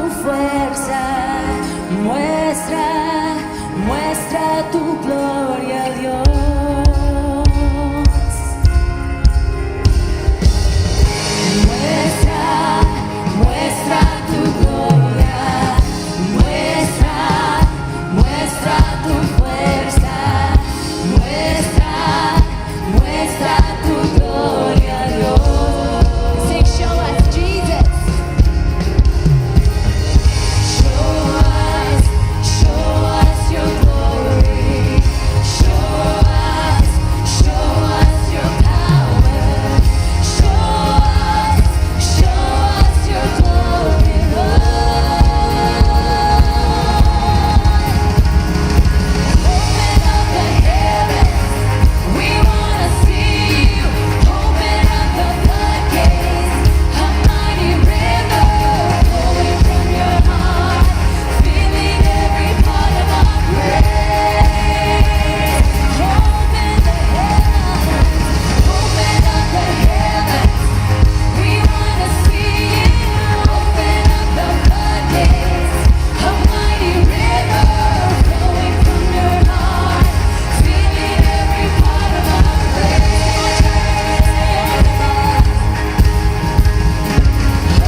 fuerza, muestra tu gloria, Dios. Muestra tu gloria, muestra tu fuerza, muestra tu gloria, Dios. Sing, show us Jesus. Show us your glory. Show us your power. Show us your glory, Lord. Open up the heavens, we wanna see you. Open up the floodgates, a mighty river flowing from your heart, filling every part of our praise. Open the heavens, we wanna see you. Open up the floodgates, a mighty river flowing from your heart, filling every part of our praise.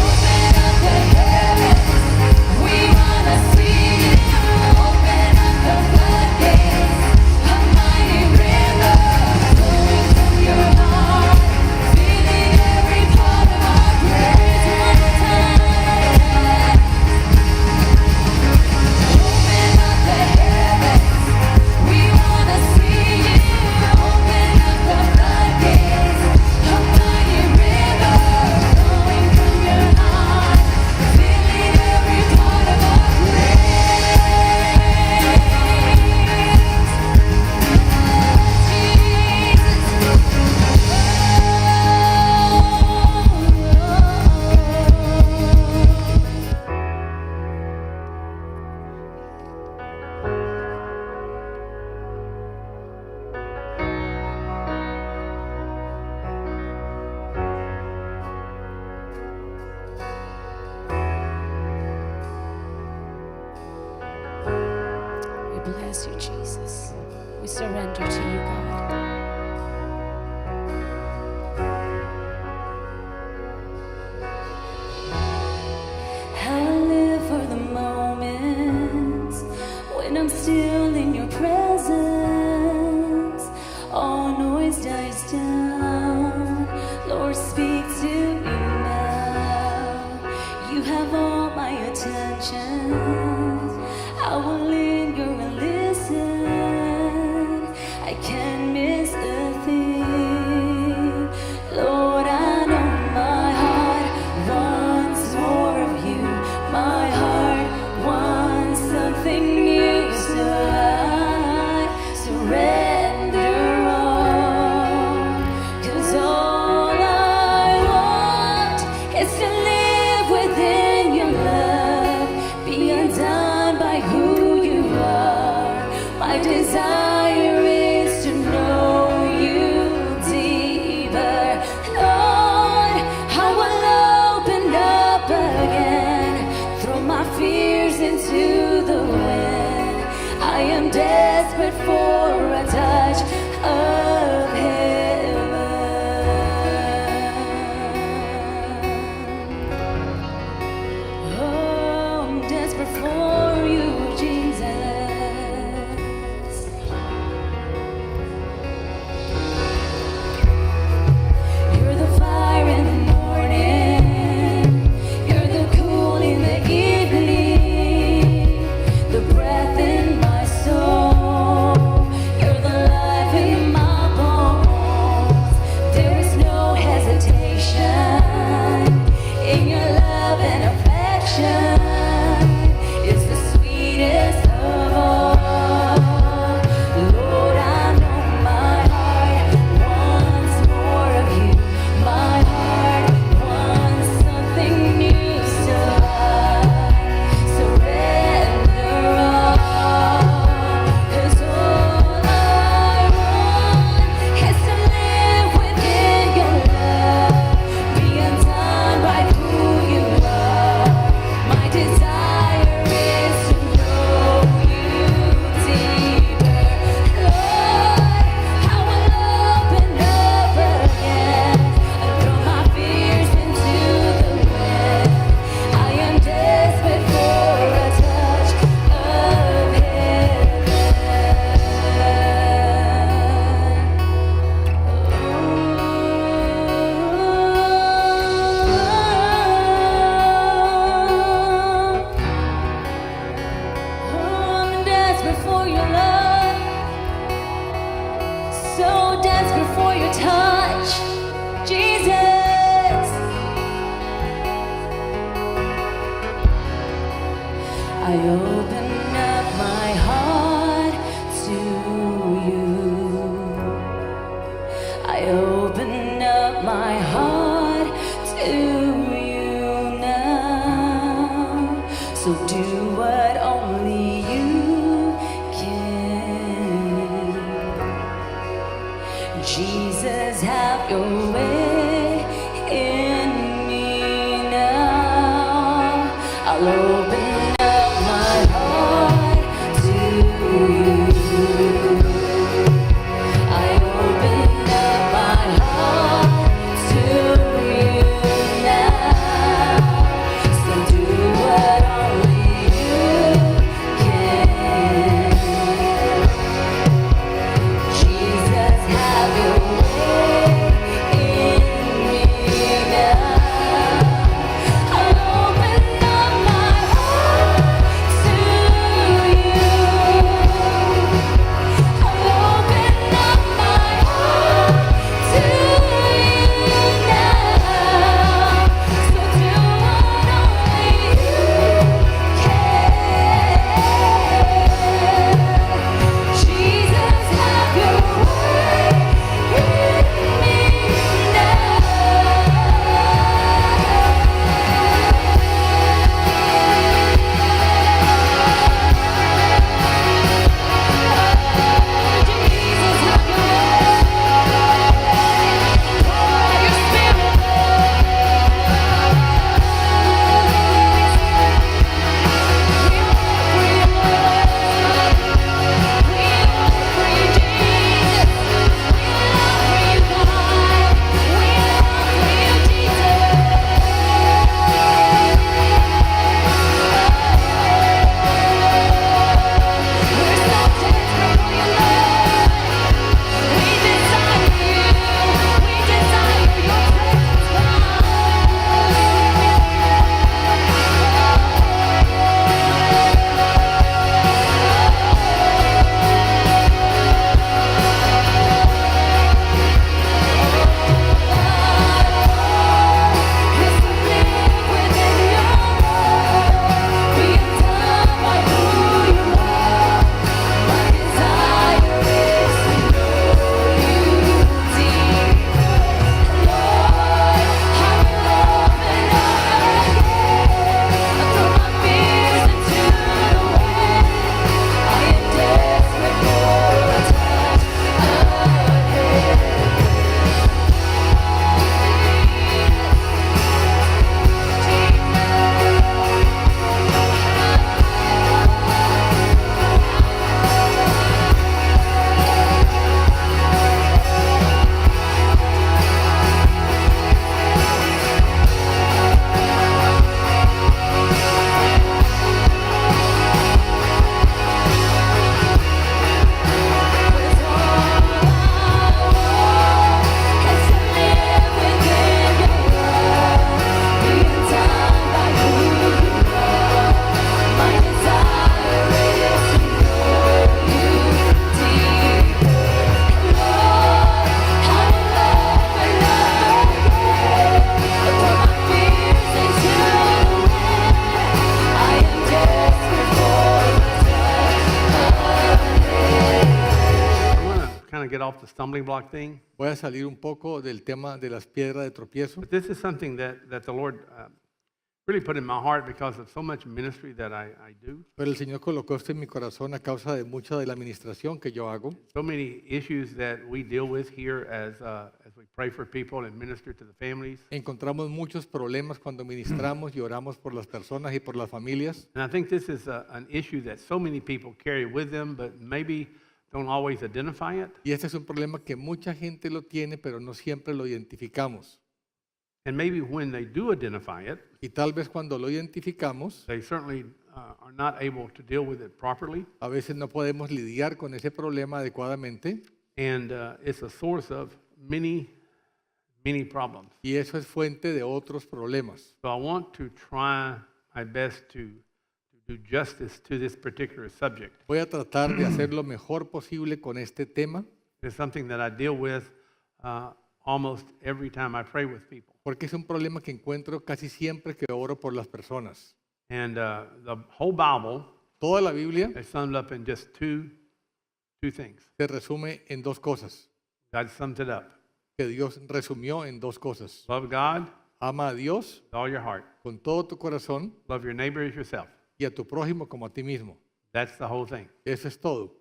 Open up the heavens, we wanna see you. Open up the floodgates, a mighty river flowing from your heart, filling every part of our praise. One more time. Open up the heavens, we wanna see you. Open up the floodgates, a mighty river flowing from your heart, filling every part of our We bless you, Jesus. We surrender to you, God. I live for the moments when I'm still in your presence. All noise dies down. Lord, speak to me now. You have all my attention. I will linger and listen. I can't miss a thing. Lord, I know my heart wants more of you. My heart wants something new, so I surrender all. 'Cause all I want is to live within your love, be undone by who you are. My desire is to know you deeper. Lord, I will open up again, throw my fears into the wind. I am desperate for a touch of heaven. Oh, I'm desperate for you, Jesus. You're the fire in the morning, you're the cool in the evening, the breath in my soul, you're the life in my I open up my heart to you. I open up my heart to you now. So do what only you can. Jesus, have your way in me now. I'll open up my heart to you. I open up my heart to you now. So do what only you can. Jesus, have your way in me now. I open up my heart to you. I open up my heart to you now. So do what only you can. Jesus, have your way in me now. Jesus, have your way. Pour your spirit. We long for you, Lord. We long for you, Jesus. We long for you, God. We long for you, Jesus. We're so desperate for you, Lord. We desire you. We desire your presence, God. Yes, to live within your love, being done by who you are. My desire is to know you deeper, Lord. I will open up again, throw my fears into the wind. I am desperate for a touch again. I want to kind of get off the stumbling block thing, Voy a salir un poco del tema de las piedras de tropiezo, but this is something that the Lord really put in my heart because of so much ministry that I do. pero el Señor colocó esto en mi corazón a causa de mucha de la administración que yo hago. So many issues that we deal with here as we pray for people and minister to the families. Encontramos muchos problemas cuando ministramos y oramos por las personas y por las familias. And I think this is an issue that so many people carry with them, but maybe don't always identify it. Y este es un problema que mucha gente lo tiene, pero no siempre lo identificamos. And maybe when they do identify it, Y tal vez cuando lo identificamos, they certainly are not able to deal with it properly. a veces no podemos lidiar con ese problema adecuadamente. And it's a source of many problems. Y eso es fuente de otros problemas. So I want to try my best to do justice to this particular subject. Voy a tratar de hacer lo mejor posible con este tema, It's something that I deal with almost every time I pray with people. porque es un problema que encuentro casi siempre que oro por las personas. And the whole Bible Toda la Biblia is summed up in just two things. se resume en dos cosas, God sums it up. que Dios resumió en dos cosas. Love God Ama a Dios with all your heart. con todo tu corazón Love your neighbor as yourself. y a tu prójimo como a ti mismo. That's the whole thing. Eso es todo.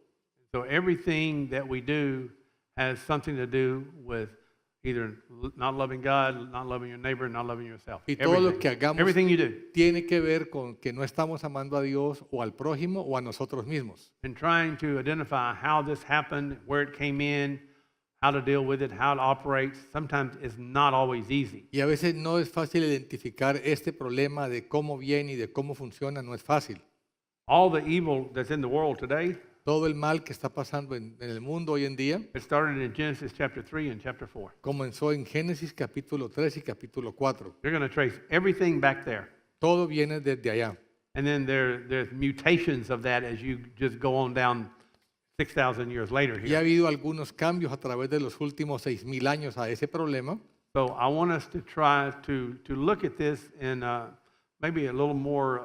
So everything that we do has something to do with either not loving God, not loving your neighbor, not loving yourself. Y todo lo Everything. que hagamos Everything you do. tiene que ver con que no estamos amando a Dios o al prójimo o a nosotros mismos. And trying to identify how this happened, where it came in, how to deal with it, how it operates, sometimes is not always easy. Y a veces no es fácil identificar este problema de cómo viene y de cómo funciona, no es fácil. All the evil that's in the world today, Todo el mal que está pasando en el mundo hoy en día it started in Genesis chapter 3 and chapter 4. comenzó en Génesis capítulo 3 y capítulo 4. You're going to trace everything back there. Todo viene desde allá. And then there's mutations of that as you just go on down 6,000 years later Y ha here. habido algunos cambios a través de los últimos 6,000 años a ese problema. So I want us to try to look at this in maybe a little more,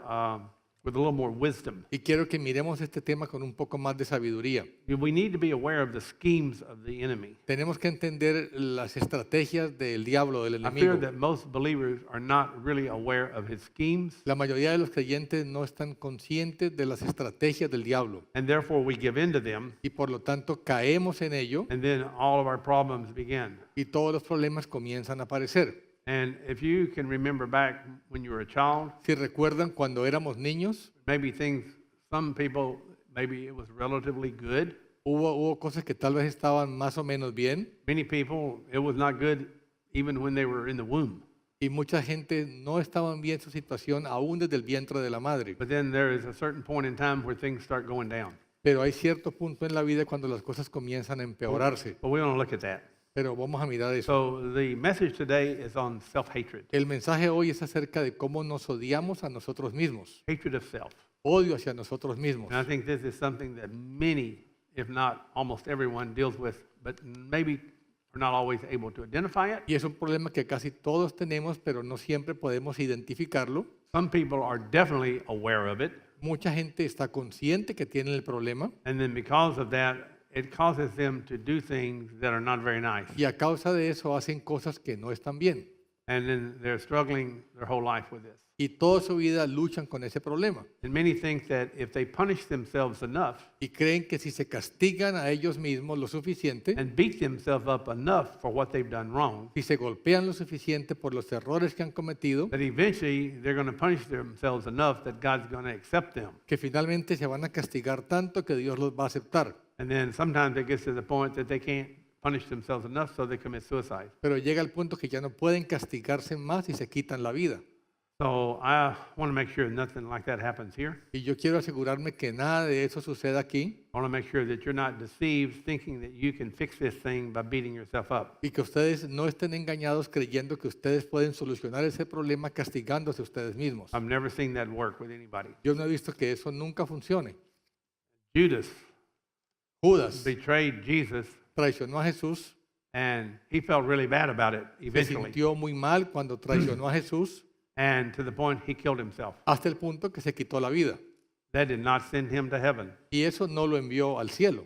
with a little more wisdom. Y quiero que miremos este tema con un poco más de sabiduría. We need to be aware of the schemes of the enemy. Tenemos que entender las estrategias del diablo, del I fear enemigo. that most believers are not really aware of his schemes, La mayoría de los creyentes no están conscientes de las estrategias del diablo and therefore we give in to them, y por lo tanto caemos en ello and then all of our problems begin. y todos los problemas comienzan a aparecer. And if you can remember back when you were a child, Si recuerdan cuando éramos niños, maybe things, some people, maybe it was relatively good. hubo cosas que tal vez estaban más o menos bien Many people, it was not good even when they were in the womb. y mucha gente no estaban bien su situación aún desde el vientre de la madre. But then there is a certain point in time where things start going down. Pero hay cierto punto en la vida cuando las cosas comienzan a empeorarse. But we want to look at that. Pero vamos a mirar eso. So the message today is on self-hatred, El mensaje hoy es acerca de cómo nos odiamos a nosotros mismos. hatred of self. Odio hacia nosotros mismos. And I think this is something that many, if not almost everyone, deals with, but maybe are not always able to identify it. Y es un problema que casi todos tenemos, pero no siempre podemos identificarlo. Some people are definitely aware of it, Mucha gente está consciente que tiene el problema and then because of that, it causes them to do things that are not very nice. y a causa de eso hacen cosas que no están bien. And then they're struggling their whole life with this. Y toda su vida luchan con ese problema. And many think that if they punish themselves enough Y creen que si se castigan a ellos mismos lo suficiente, and beat themselves up enough for what they've done wrong, si se golpean lo suficiente por los errores que han cometido, that eventually they're going to punish themselves enough that God's going to accept them. que finalmente se van a castigar tanto que Dios los va a aceptar. And then sometimes it gets to the point that they can't punish themselves enough, so they commit suicide. Pero llega el punto que ya no pueden castigarse más y se quitan la vida. So I want to make sure nothing like that happens here. Y yo quiero asegurarme que nada de eso suceda aquí I want to make sure that you're not deceived thinking that you can fix this thing by beating yourself up. y que ustedes no estén engañados creyendo que ustedes pueden solucionar ese problema castigándose ustedes mismos. I've never seen that work with anybody. Yo no he visto que eso nunca funcione. Judas Judas betrayed Jesus, traicionó a Jesús, and he felt really bad about it se eventually, sintió muy mal cuando traicionó a Jesús, and to the point he killed himself. hasta el punto que se quitó la vida. That did not send him to heaven. Y eso no lo envió al cielo.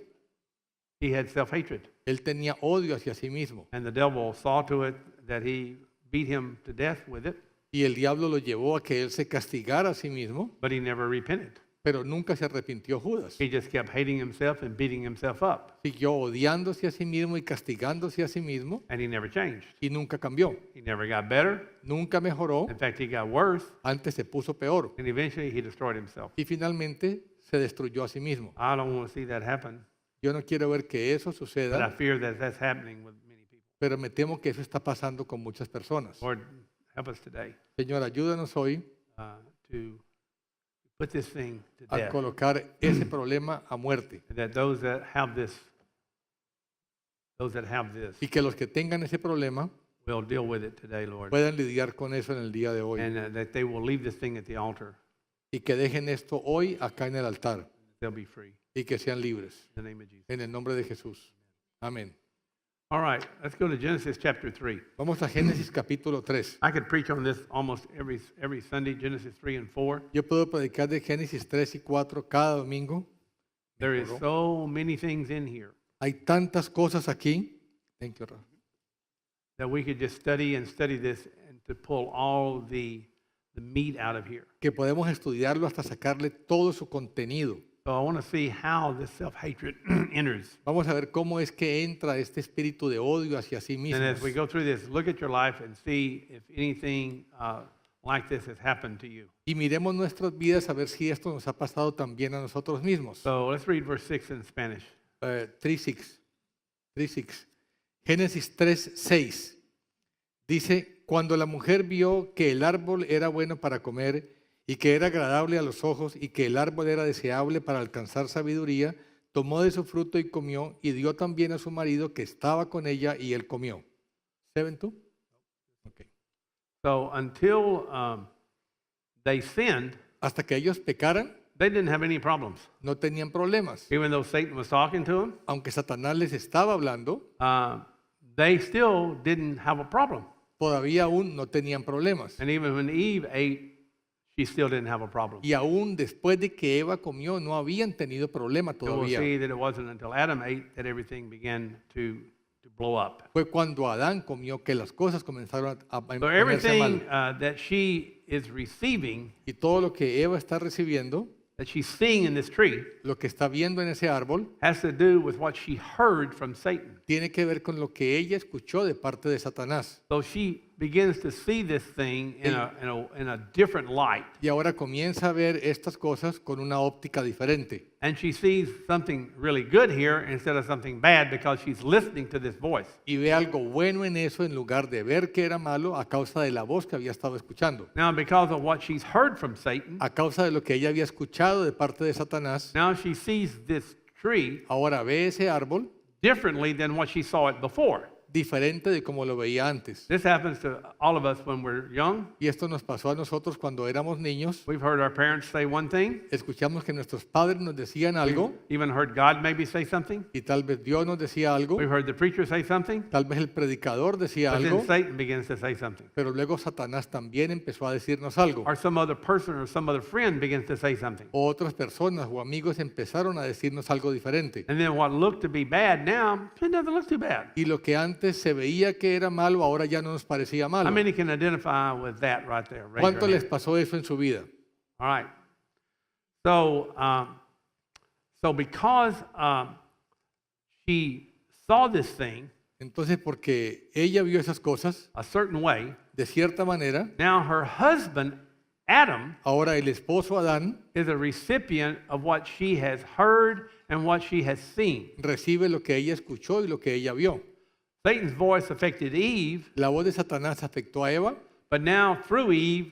He had self-hatred, Él tenía odio hacia sí mismo. and the devil saw to it that he beat him to death with it, Y el diablo lo llevó a que él se castigara a sí mismo, but he never repented. pero nunca se arrepintió Judas. He just kept hating himself and beating himself up, Siguió odiándose a sí mismo y castigándose a sí mismo and he never changed. y nunca cambió. He never got better. Nunca mejoró, In fact, he got worse, antes se puso peor. and eventually he destroyed himself. Y finalmente se destruyó a sí mismo. I don't want to see that happen, Yo no quiero ver que eso but I suceda, fear that that's happening with many people. pero me temo que eso está pasando con muchas personas. Lord, help us today Señor, ayúdanos hoy to put this thing to a death, colocar ese problema a muerte that those that have this y que los que tengan ese problema will deal with it today, Lord, puedan lidiar con eso en el día de hoy and that they will leave this thing at the altar. y que dejen esto hoy acá en el altar They'll be free. y que sean libres. In the name of Jesus. En el nombre de Jesús. Amén. All right, let's go to Genesis chapter 3. Vamos a Génesis capítulo 3. I could preach on this almost every Sunday, Genesis 3 and 4. Yo puedo predicar de Génesis 3 y 4 cada domingo. There is so many things in here Hay tantas cosas aquí. Thank you, Rafa. that we could just study and study this and to pull all the meat out of here. Que podemos estudiarlo hasta sacarle todo su contenido. So I want to see how this self-hatred enters. Vamos a ver cómo es que entra este espíritu de odio hacia sí mismo. And as we go through this, look at your life and see if anything like this has happened to you. Y miremos nuestras vidas a ver si esto nos ha pasado también a nosotros mismos. So let's read verse 6 in Spanish. 3:6. Génesis 3:6. Dice, cuando la mujer vio que el árbol era bueno para comer y que era agradable a los ojos y que el árbol era deseable para alcanzar sabiduría, tomó de su fruto y comió y dio también a su marido que estaba con ella y él comió. ¿7 tú? Okay. So until they sinned, Hasta que ellos pecaran, they didn't have any problems. no tenían problemas. Even though Satan was talking to them, Aunque Satanás les estaba hablando, they still didn't have a problem. todavía aún no tenían problemas. And even when Eve ate, she still didn't have a problem. Y aún después de que Eva comió, no habían tenido problema So we'll todavía. see that it wasn't until Adam ate that everything began to blow up. Fue cuando Adán comió que las cosas comenzaron a So ponerse everything mal. that she is receiving, Y todo lo que Eva está recibiendo, that she's seeing in this tree, lo que está viendo en ese árbol, has to do with what she heard from Satan. tiene que ver con lo que ella escuchó de parte de Satanás. So she begins to see this thing in a different light. Y ahora comienza a ver estas cosas con una óptica diferente. And she sees something really good here instead of something bad because she's listening to this voice. Y ve algo bueno en eso en lugar de ver que era malo a causa de la voz que había estado escuchando. Now, because of what she's heard from Satan, A causa de lo que ella había escuchado de parte de Satanás, now she sees this tree ahora ve ese árbol differently than what she saw it before. diferente de como lo veía antes. This happens to all of us when we're young. Y esto nos pasó a nosotros cuando éramos niños. We've heard our parents say one thing, Escuchamos que nuestros padres nos decían algo even heard God maybe say something. y tal vez Dios nos decía algo, We've heard the preacher say something, tal vez el predicador decía but algo, then Satan begins to say something. pero luego Satanás también empezó a decirnos algo. Or some other person or some other friend begins to say something. O otras personas o amigos empezaron a decirnos algo diferente. And then what looked to be bad now, it doesn't look too bad. Y lo que antes se veía que era malo, ahora ya no nos parecía How malo. many can identify with that right there? Raise ¿Cuánto your les hand. pasó eso en su vida? All right. So because she saw this thing Entonces, porque ella vio esas cosas, a certain way, de cierta manera, now her husband, Adam, ahora el esposo Adán is a recipient of what she has heard and what she has seen. recibe lo que ella escuchó y lo que ella vio. Satan's voice affected Eve, La voz de Satanás afectó a Eva, but now through Eve,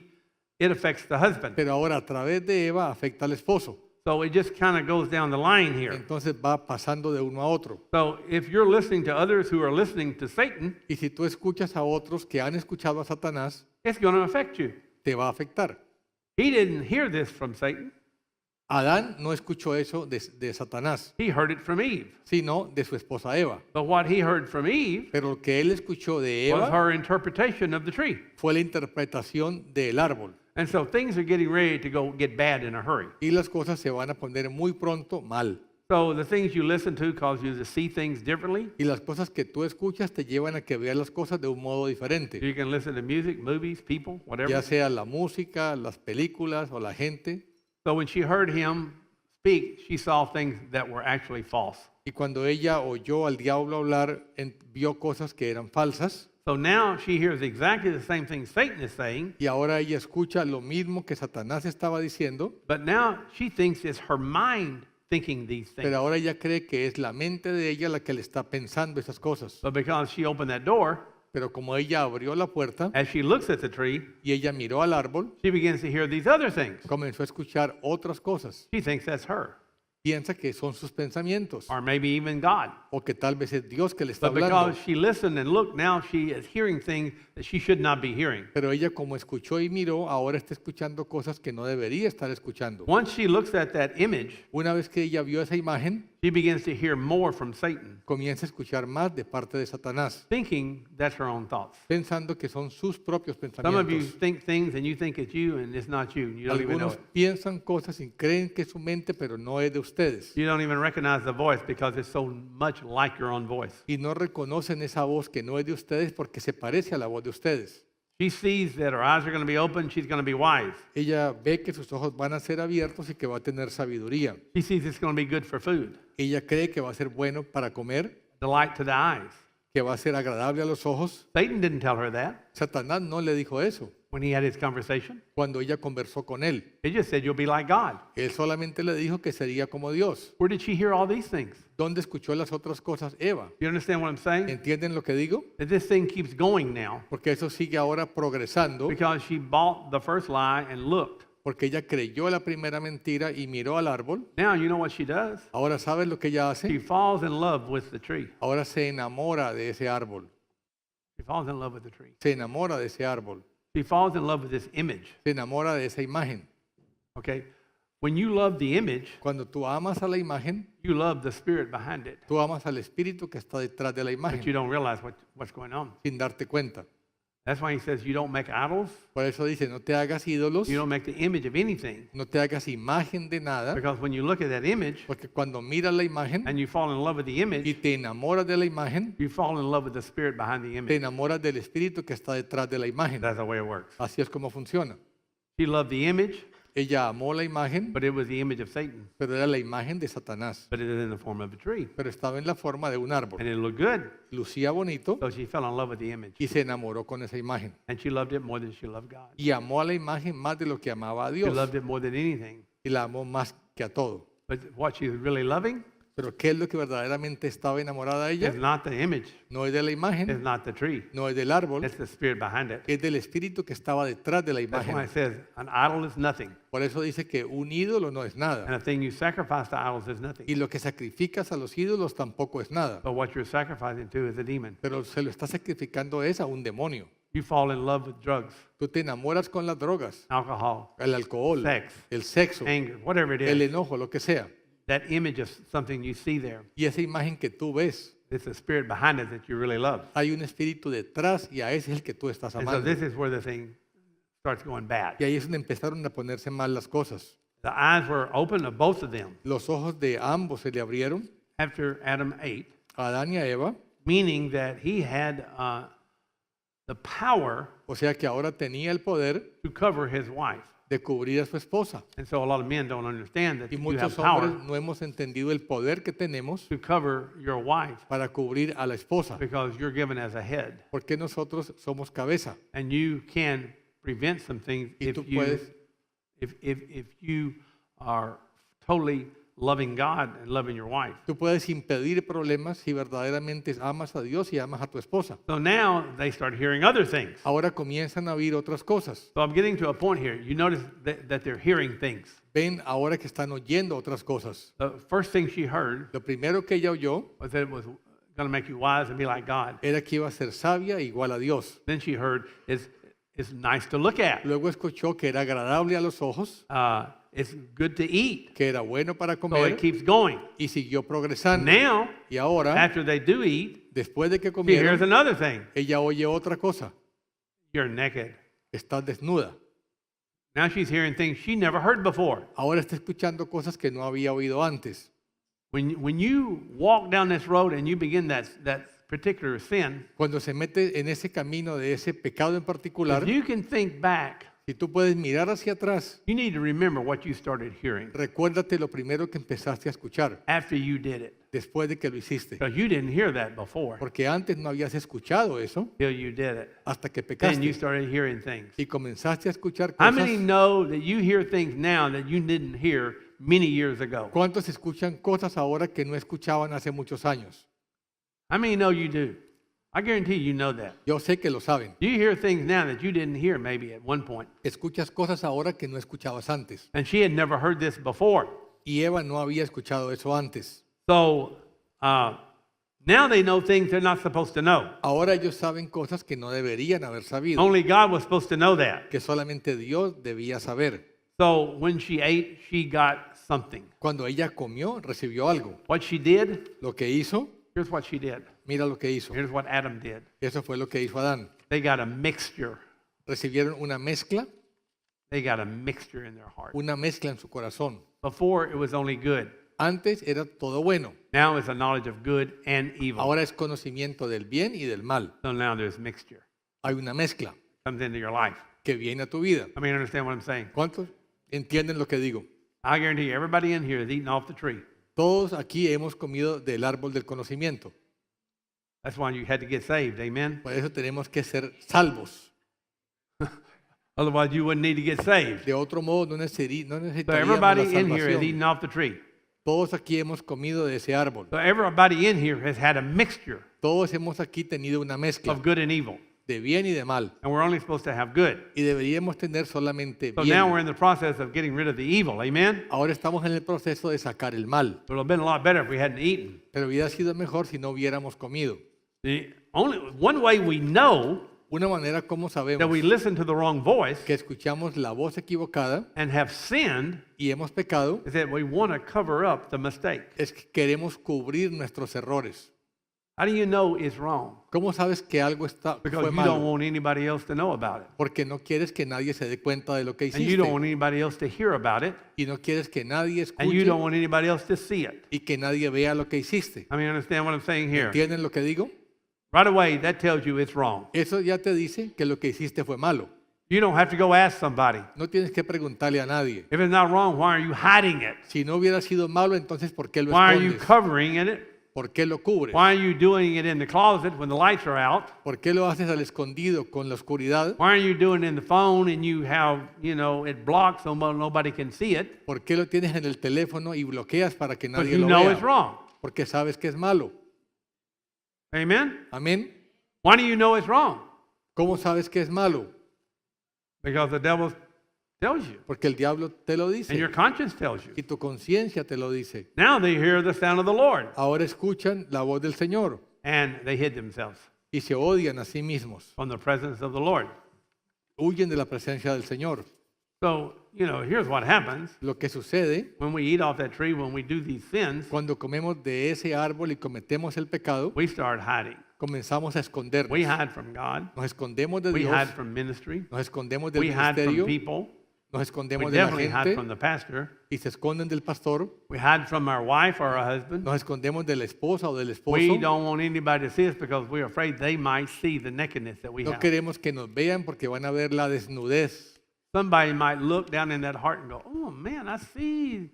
it affects the husband. pero ahora a través de Eva afecta al esposo. So it just kind of goes down the line here. Entonces va pasando de uno a otro. So if you're listening to others who are listening to Satan, Y si tú escuchas a otros que han escuchado a Satanás, it's going to affect you. te va a afectar. He didn't hear this from Satan. Adán no escuchó eso de Satanás, He heard it from Eve. sino de su esposa Eva. But what he heard from Eve Pero lo que él escuchó de was Eva her interpretation of the tree. fue la interpretación del árbol. And so things are getting ready to get bad in a hurry. Y las cosas se van a poner muy pronto mal. So the things you listen to cause you to see things differently. Y las cosas que tú escuchas te llevan a que veas las cosas de un modo diferente. You can listen to music, movies, people, whatever. Ya sea la música, las películas o la gente. So when she heard him speak, she saw things that were actually false. Y cuando ella oyó al diablo hablar, vio cosas que eran falsas. So now she hears exactly the same thing Satan is saying, Y ahora ella escucha lo mismo que Satanás estaba diciendo, but now she thinks it's her mind thinking these things. pero ahora ella cree que es la mente de ella la que le está pensando esas cosas. But because she opened that door, Pero como ella abrió la puerta as she looks at the tree, y ella miró al árbol, she begins to hear these other things. comenzó a escuchar otras cosas. She thinks that's her, Piensa que son sus pensamientos or maybe even God. o que tal vez es Dios que le está But hablando. because she listened and looked, now she is hearing things that she should not be hearing. Pero ella como escuchó y miró, ahora está escuchando cosas que no debería estar escuchando. Once she looks at that image, Una vez que ella vio esa imagen, she begins to hear more from Satan, comienza a escuchar más de parte de Satanás, thinking that's her own thoughts. pensando que son sus propios Some of you pensamientos. think things and you think it's you and it's not you. You don't even know Algunos it. piensan cosas y creen que es su mente, pero no es de ustedes. You don't even recognize the voice because it's so much like your own voice. Y no reconocen esa voz que no es de ustedes porque se parece a la voz de ustedes. She sees that her eyes are going to be open, she's going to be wise. Ella ve que sus ojos van a ser abiertos y que va a tener sabiduría. She sees it's going to be good for food, Ella cree que va a ser bueno para comer, delight to the eyes. que va a ser agradable a los ojos. Satan didn't tell her that Satanás no le dijo eso when he had his conversation. cuando ella conversó con él. He just said, you'll be like God. Él solamente le dijo que sería como Dios. Where did she hear all these things? ¿Dónde escuchó las otras cosas Eva? You understand what I'm saying? ¿Entienden lo que digo? That this thing keeps going now Porque eso sigue ahora progresando, because she bought the first lie and looked. porque ella creyó la primera mentira y miró al árbol. Now you know what she does? Ahora, ¿sabes lo que ella She hace? falls in love with the tree. Ahora se enamora de ese árbol. She falls in love with the tree. Se enamora de ese árbol. She falls in love with this image. Se enamora de esa imagen. Okay? When you love the image, Cuando tú amas a la imagen, you love the spirit behind it, tú amas al espíritu que está detrás de la but you imagen, don't realize what's going on. sin darte cuenta. That's why he says you don't make idols, Por eso dice, no te hagas ídolos, you don't make the image of anything, no te hagas imagen de nada, because when you look at that image porque cuando miras la imagen and you fall in love with the y image, te enamoras de la imagen, you fall in love with the spirit behind the te image. enamoras del espíritu que está detrás de la imagen. That's the way it works. Así es como funciona. She loved the image, Ella amó la imagen, but it was the image of Satan, pero era la imagen de Satanás. but it is in the form of a tree. Pero estaba en la forma de un árbol. And it looked good, Lucía bonito so she fell in love with the image. y se enamoró con esa imagen. And she loved it more than she loved God. Y amó a la imagen más de lo que amaba a She Dios. loved it more than anything. Y la amó más que a todo. But what she was really loving Pero ¿qué es lo que verdaderamente estaba enamorada de is ella? not the image, No es de la it's imagen, not the tree, no es del árbol, it's the spirit behind it. es del espíritu que estaba detrás de la That's why imagen. it says an idol is nothing, Por eso dice que un ídolo no es and nada. a thing you sacrifice to idols is nothing. Y lo que sacrificas a los ídolos tampoco es nada. But what you're sacrificing to is a demon. Pero se lo está sacrificando es a un demonio. You fall in love with drugs, Tú te enamoras con las drogas, alcohol, el alcohol, sex, el sexo, anger, whatever it el is. enojo, lo que sea. That image of something you see there, Y esa imagen que tú ves, it's the spirit behind it that you really love. hay un espíritu detrás y a ese es el que tú estás And so amando. this is where the thing starts going bad. Y ahí es donde empezaron a ponerse mal las cosas. The eyes were open of both of them Los ojos de ambos se le abrieron, after Adam ate, a Adán y a Eva, meaning that he had the power o sea que ahora tenía el poder to cover his wife. de cubrir a su esposa. And so a lot of men don't understand that Y you have muchos hombres power no hemos entendido el poder que tenemos to cover your wife para cubrir a la esposa, because you're given as a head. porque nosotros somos cabeza. And you can prevent some things Y if tú you, puedes, if you are totally loving God and loving your wife. tú puedes impedir problemas si verdaderamente amas a Dios y amas a tu esposa. So now they start hearing other things. Ahora comienzan a oír otras cosas. So I'm getting to a point here. You notice that they're hearing things. Ven ahora que están oyendo otras cosas. The first thing she heard Lo primero que ella oyó was that it was going to make you wise and be like God. era que iba a ser sabia e igual a Dios. Then she heard it's nice to look at. Luego escuchó que era agradable a los ojos, It's good to eat. que era bueno para So it comer keeps going. y siguió progresando. Now, Y ahora, after they do eat, después de que she hears comieron, another thing. ella oye otra cosa. You're naked. Estás desnuda. Now she's hearing things she never heard before. Ahora está escuchando cosas que no había oído antes. When you walk down this road and you begin that particular sin, Cuando se mete en ese camino de ese pecado en particular, if you can think back, si tú puedes mirar hacia atrás, you need to remember what you started hearing recuérdate lo primero que empezaste a escuchar after you did it. después de que lo hiciste. Because you didn't hear that before Porque antes no habías escuchado eso till you did it. hasta que Then you pecaste started hearing things. y comenzaste a escuchar How cosas. many know that you hear things now that you didn't hear many years ago? ¿Cuántos escuchan cosas ahora que no escuchaban hace muchos años? How many know you do? I guarantee you know that. Yo sé que lo saben. You hear things now that you didn't hear maybe at one point. Escuchas cosas ahora que no escuchabas antes. And she had never heard this before. Y Eva no había escuchado eso antes. So now they know things they're not supposed to know. Ahora ellos saben cosas que no deberían haber sabido, Only God was supposed to know that. que solamente Dios debía saber. So when she ate, she got something. Cuando ella comió, recibió algo. What she did, Lo que hizo, here's what she did. mira lo que hizo. Here's what Adam did. Eso fue lo que hizo Adán. They got a mixture. Recibieron una mezcla in their heart. una mezcla en su corazón. Before, it was only good. Antes era todo bueno, Now it's a knowledge of good and evil. ahora es conocimiento del bien y del mal. So now there's mixture. Hay una mezcla Comes into your life. que viene a tu vida. I mean, understand what I'm saying? ¿Cuántos entienden lo que digo? I guarantee you, everybody in here is eating off the tree. Todos aquí hemos comido del árbol del conocimiento. That's why you had to get saved. Amen? Por eso tenemos que ser salvos. Otherwise, you wouldn't need to get saved. De otro modo, no So necesitaríamos la everybody in here is salvación. eating off the tree. Todos aquí hemos comido de ese árbol. So everybody in here has had a mixture Todos hemos aquí tenido una mezcla of good and evil. de bien y de mal. And we're only supposed to have good. Y deberíamos tener solamente So now we're bien. in the process of getting rid of the evil. Amen? Ahora estamos en el proceso de sacar el mal. It would have been a lot better if we hadn't eaten. Pero hubiera sido mejor si no hubiéramos comido. The only one way we know Una manera como that sabemos we listen to the wrong voice que escuchamos la voz equivocada and have sinned y hemos pecado is that we want to cover up the mistake. es que queremos cubrir nuestros errores. How do you know it's wrong? ¿Cómo sabes que algo Because fue you don't malo? want anybody else to know about it. Porque no quieres que nadie se dé cuenta de lo que And you hiciste. don't want anybody else to hear about it. Y no quieres que nadie And you escuche don't want anybody else to see it. y que nadie vea lo que hiciste. I mean, understand what I'm saying here? ¿Entienden lo que digo? Right away, that tells you it's wrong. Eso ya te dice que lo que hiciste fue malo. You don't have to go ask somebody. No tienes que preguntarle a nadie. If it's not wrong, why are you hiding it? Si no hubiera sido malo, entonces ¿por qué lo Why are you escondes? covering it? ¿Por qué lo cubres? Why are you doing it in the closet when the lights are out? ¿Por qué lo haces al escondido con la oscuridad? Why are you doing it in the phone and you have, it blocked so nobody can see it? ¿Por qué lo tienes en el teléfono y bloqueas para que Because nadie you lo know it's vea? wrong. Porque sabes que es malo. Amen? Amén. Why do you know it's wrong? ¿Cómo sabes que es malo? Because the devil tells you, Porque el diablo te lo and dice your conscience tells you. y tu conciencia te lo dice. Now they hear the sound of the Lord, Ahora escuchan la voz del Señor and they hid themselves y se odian a sí mismos. from the presence of the Lord. Huyen de la presencia del Señor. So, here's what happens Lo que sucede when we eat off that tree, when we do these sins, cuando comemos de ese árbol y cometemos el pecado, we start hiding. comenzamos a escondernos. We hide from God. Nos escondemos de We Dios, hide from ministry. nos escondemos del We hide from ministerio, people. nos We escondemos de la definitely hide from gente the pastor. y se esconden del pastor, We hide from our wife or our husband. nos escondemos de la esposa o del We esposo. don't want anybody to see us because we're afraid they might see the nakedness that we No have. queremos que nos vean porque van a ver la desnudez. Somebody might look down in that heart and go, oh man, I see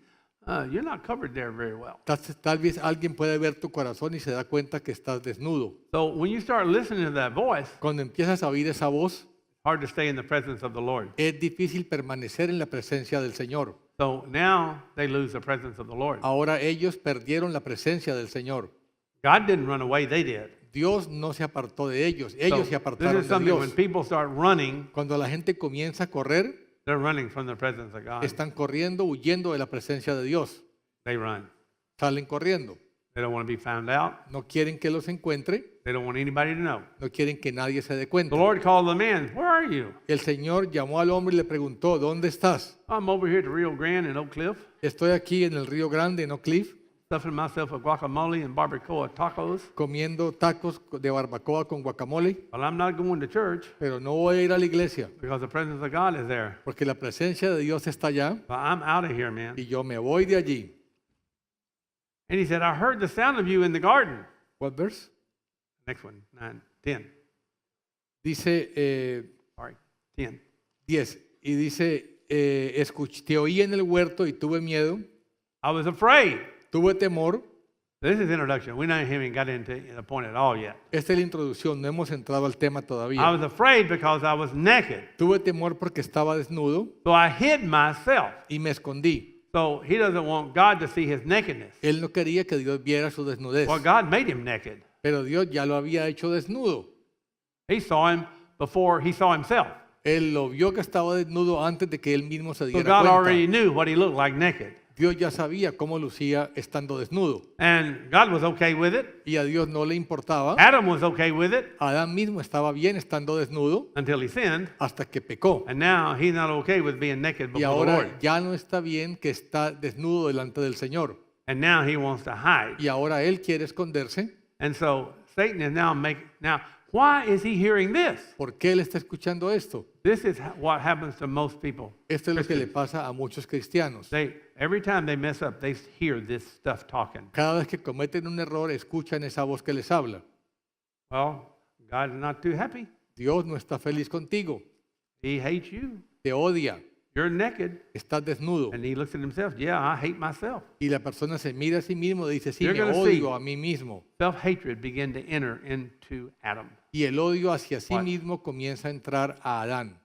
you're not covered there very well. Tal vez alguien puede ver tu corazón y se da cuenta que estás desnudo. So when you start listening to that voice, Cuando empiezas a oír esa voz, hard to stay in the presence of the Lord. es difícil permanecer en la presencia del Señor. So now they lose the presence of the Lord. Ahora ellos perdieron la presencia del Señor. God didn't run away, they did. Dios no se apartó de ellos, So ellos se this apartaron is de something when Dios. people start running, Cuando la gente comienza a correr, they're running from the presence of God. están corriendo, huyendo de la presencia de Dios. They run. Salen corriendo. They don't want to be found out. No quieren que los encuentre, They don't want anybody to know. no quieren que nadie se dé The cuenta. Lord called the man, where are you? El Señor llamó al hombre y le preguntó, ¿dónde estás? I'm over here at the Rio Grande in Oak Cliff, Estoy aquí en el Río Grande, en Oak Cliff, stuffing myself with guacamole and barbacoa tacos. comiendo tacos de barbacoa con guacamole, Well, I'm not going to church pero no voy a ir a la iglesia because the presence of God is there. porque la presencia de Dios está allá But I'm out of here, man. y yo me voy de allí. And he said, I heard the sound of you in the garden. What verse? Next one, 9, 10. Dice Sorry, 10. 10 y dice, te oí en el huerto y tuve miedo, I was afraid. tuve temor. This is introduction. We haven't even got into the point at all yet. Esta es la introducción, no hemos entrado al tema I todavía. was afraid because I was naked. Tuve temor porque estaba desnudo So I hid myself. y me escondí. So he doesn't want God to see his nakedness. Él no quería que Dios viera su desnudez, Well, God made him naked. pero Dios ya lo había hecho desnudo. He saw him before he saw himself. Él lo vio que estaba desnudo antes de que él mismo se So diera God already cuenta. knew what he looked like naked. Dios ya sabía cómo lucía estando desnudo And God was okay with it. y a Dios no le importaba. Adam was okay with it Adán mismo estaba bien estando desnudo until he sinned. hasta que pecó. And now he's not okay with being naked Y before the Lord. ahora ya no está bien que está desnudo delante del Señor. And now he wants to hide. Y ahora él quiere esconderse. And so Satan is now, why is he hearing this? ¿Por qué él está escuchando esto? This is what happens to most people. Esto es lo que le pasa a muchos cristianos. Every time they mess up, they hear this stuff talking. Cada vez que cometen un error, escuchan esa voz que les habla. Well, God's not too happy. Dios no está feliz contigo, He hates you. te odia, You're naked. estás desnudo. And he looks at himself. Yeah, I hate myself. Y la persona se mira a sí mismo y dice, sí, You're me gonna odio see. a mí mismo. Self-hatred began to enter into Adam. Y el odio hacia sí What? mismo comienza a entrar a Adán.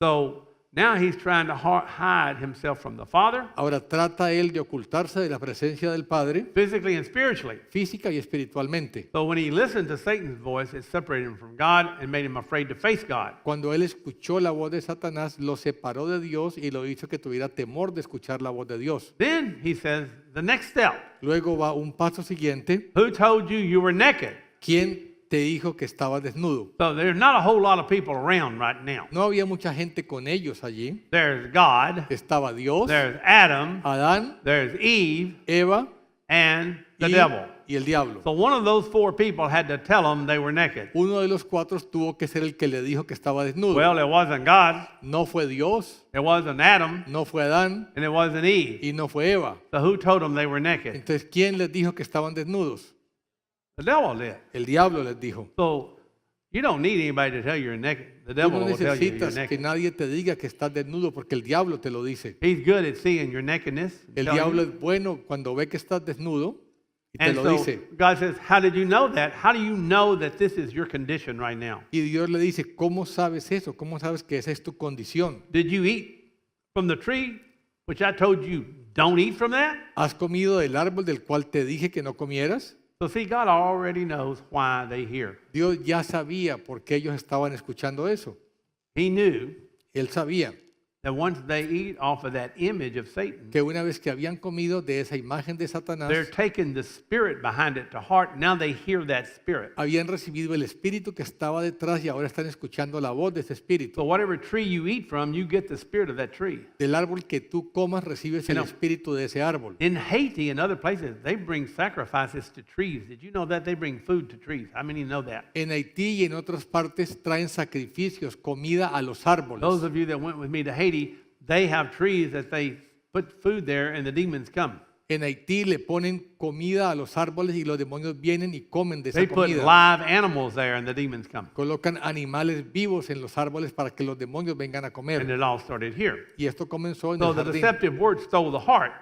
So now he's trying to hide himself from the Father, Ahora trata él de ocultarse de la presencia del Padre, physically and spiritually. física y espiritualmente. So when he listened to Satan's voice, it separated him from God and made him afraid to face God. Cuando él escuchó la voz de Satanás, lo separó de Dios y lo hizo que tuviera temor de escuchar la voz de Dios. Then he says, the next step. Luego va un paso siguiente. Who told you you were naked? ¿Quién te dijo que estabas desnudo? So there's not a whole lot of people around right now. No había mucha gente con ellos allí. There's God, Estaba Dios, there's Adam, Adán, there's Eve, Eva and the y, devil. y el diablo. So one of those four people had to tell them they were naked. Uno de los cuatro tuvo que ser el que le dijo que estaba desnudo. Well, it wasn't God, No fue Dios, it wasn't Adam, no fue Adán and it wasn't Eve. y no fue Eva. So who told them they were naked? Entonces, ¿quién les dijo que estaban desnudos? The devil did. El diablo les dijo. So you don't need anybody to tell you you're naked. The Tú devil no will tell you you're necesitas que naked. nadie te diga que estás desnudo porque el diablo te lo dice. He's good at seeing your nakedness. El telling diablo you. es bueno cuando ve que estás desnudo y te And lo so dice. God says, how did you know that? How do you know that this is your condition right now? Y Dios le dice, ¿cómo sabes eso? ¿Cómo sabes que esa es tu condición? Did you eat from the tree which I told you don't eat from that? ¿Has comido del árbol del cual te dije que no comieras? So see, God already knows why they hear. Dios ya sabía por qué ellos estaban escuchando eso. He knew Él sabía that once they eat off of that image of Satan, que una vez que habían comido de esa imagen de Satanás, they're taking the spirit behind it to heart. Now they hear that spirit. habían recibido el espíritu que estaba detrás y ahora están escuchando la voz de ese espíritu. So whatever tree you eat from, you get the spirit of that tree. Del árbol que tú comas recibes el You know, espíritu de ese árbol. In Haiti and other places, they bring sacrifices to trees. Did you know that? They bring food to trees. How many know that? En Haití y en otras partes traen sacrificios, comida a los árboles. Those of you that went with me to Haiti, they have trees that they put food there and the demons come. En Haití le ponen comida a los árboles y los demonios vienen y comen de They esa put comida. live animals there and the demons come. Colocan animales vivos en los árboles para que los demonios vengan a And comer. it all started here. Y esto comenzó en So el the jardín. deceptive word stole the heart.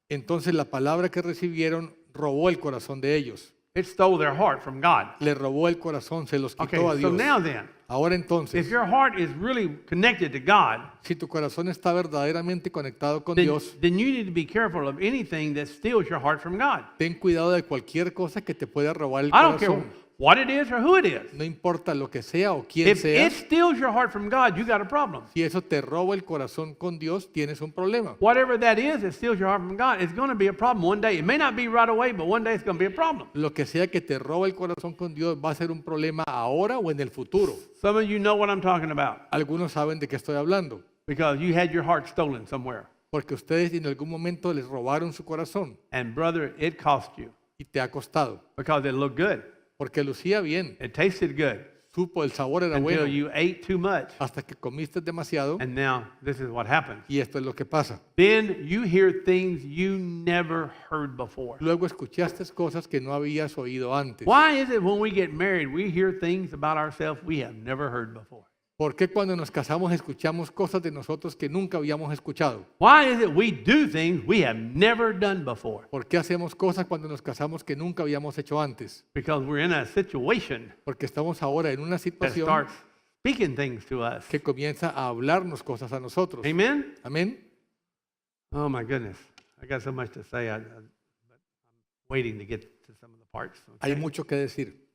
Entonces la palabra que recibieron robó el corazón de ellos. It stole their heart from God. Le robó el corazón, se los Okay, quitó a so Dios. now then, Ahora if entonces, your heart is really connected to God, si tu corazón está verdaderamente conectado con then, Dios, then you need to be careful of anything that steals your heart from God. ten cuidado de cualquier cosa que te pueda robar el I don't care corazón. what it is or who it is. No importa lo que sea o quién If sea, it steals your heart from God, you got a problem. si eso te roba el corazón con Dios, tienes un problema. Whatever that is that steals your heart from God, it's going to be a problem one day. It may not be right away, but one day it's going to be a problem. Lo que sea que te roba el corazón con Dios va a ser un problema ahora o en el futuro. Some of you know what I'm talking about Algunos saben de qué estoy hablando, because you had your heart stolen somewhere. porque ustedes en algún momento les robaron su corazón And brother, it cost you y te ha costado, because it looked good. porque lucía bien, It tasted good supo, el sabor era until bueno, you ate too much. hasta que comiste demasiado And now this is what happens. y esto es lo que pasa. Then you hear things you never heard before. Luego escuchaste cosas que no habías oído antes. Why is it when we get married, we hear things about ourselves we have never heard before? ¿Por qué cuando nos casamos escuchamos cosas de nosotros que nunca habíamos escuchado? Why is it we do things we have never done before? ¿Por qué hacemos cosas cuando nos casamos que nunca habíamos hecho antes? Because we're in a situation Porque estamos ahora en una that situación starts speaking things to us. que comienza a hablarnos cosas a nosotros. Amen? Amén. Oh my goodness. I got so much to say. But I'm waiting to get to some of the parts. Hay okay? mucho que decir.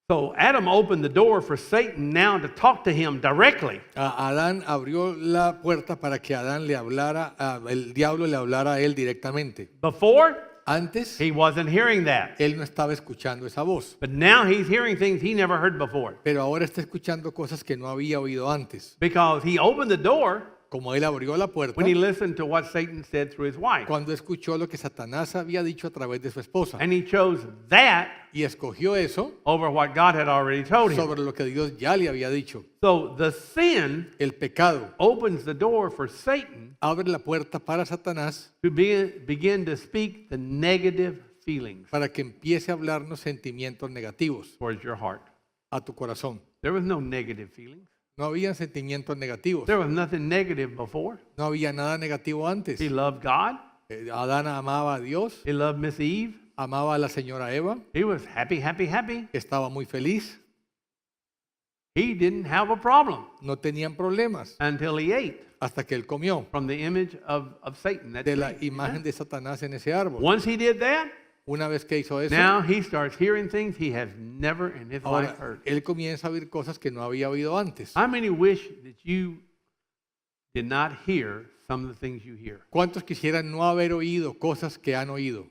So Adam opened the door for Satan now to talk to him directly. Adán abrió la puerta para que Adán le hablara, el diablo le hablara a él directamente. Before, Antes, he wasn't hearing that. él no estaba escuchando esa voz, But now he's hearing things he never heard before. pero ahora está escuchando cosas que no había oído antes. Because he opened the door Como él abrió la puerta, when he listened to what Satan said through his wife. cuando escuchó lo que Satanás había dicho a través de su esposa, And he chose that y escogió eso over what God had already told him. sobre lo que Dios ya le había dicho. So the sin El pecado opens the door for Satan abre la puerta para Satanás to begin to speak the negative feelings para que empiece a hablarnos sentimientos negativos towards your heart. a tu corazón. There was no negative feelings. No había sentimientos negativos. There was nothing negative before. No había nada negativo antes. He loved God. Adán amaba a Dios, He loved Miss Eve. amaba a la señora Eva, He was happy, happy, happy. estaba muy feliz, He didn't have a problem no tenían problemas until he ate hasta que él comió from the image of Satan. That de la tree. imagen de Satanás en ese árbol. Once he did that, Una vez que hizo eso, now he starts hearing things he has never in his life ahora heard. él comienza a oír cosas que no había oído antes. How many wish that you did not hear some of the things you hear? ¿Cuántos quisieran no haber oído cosas que han oído?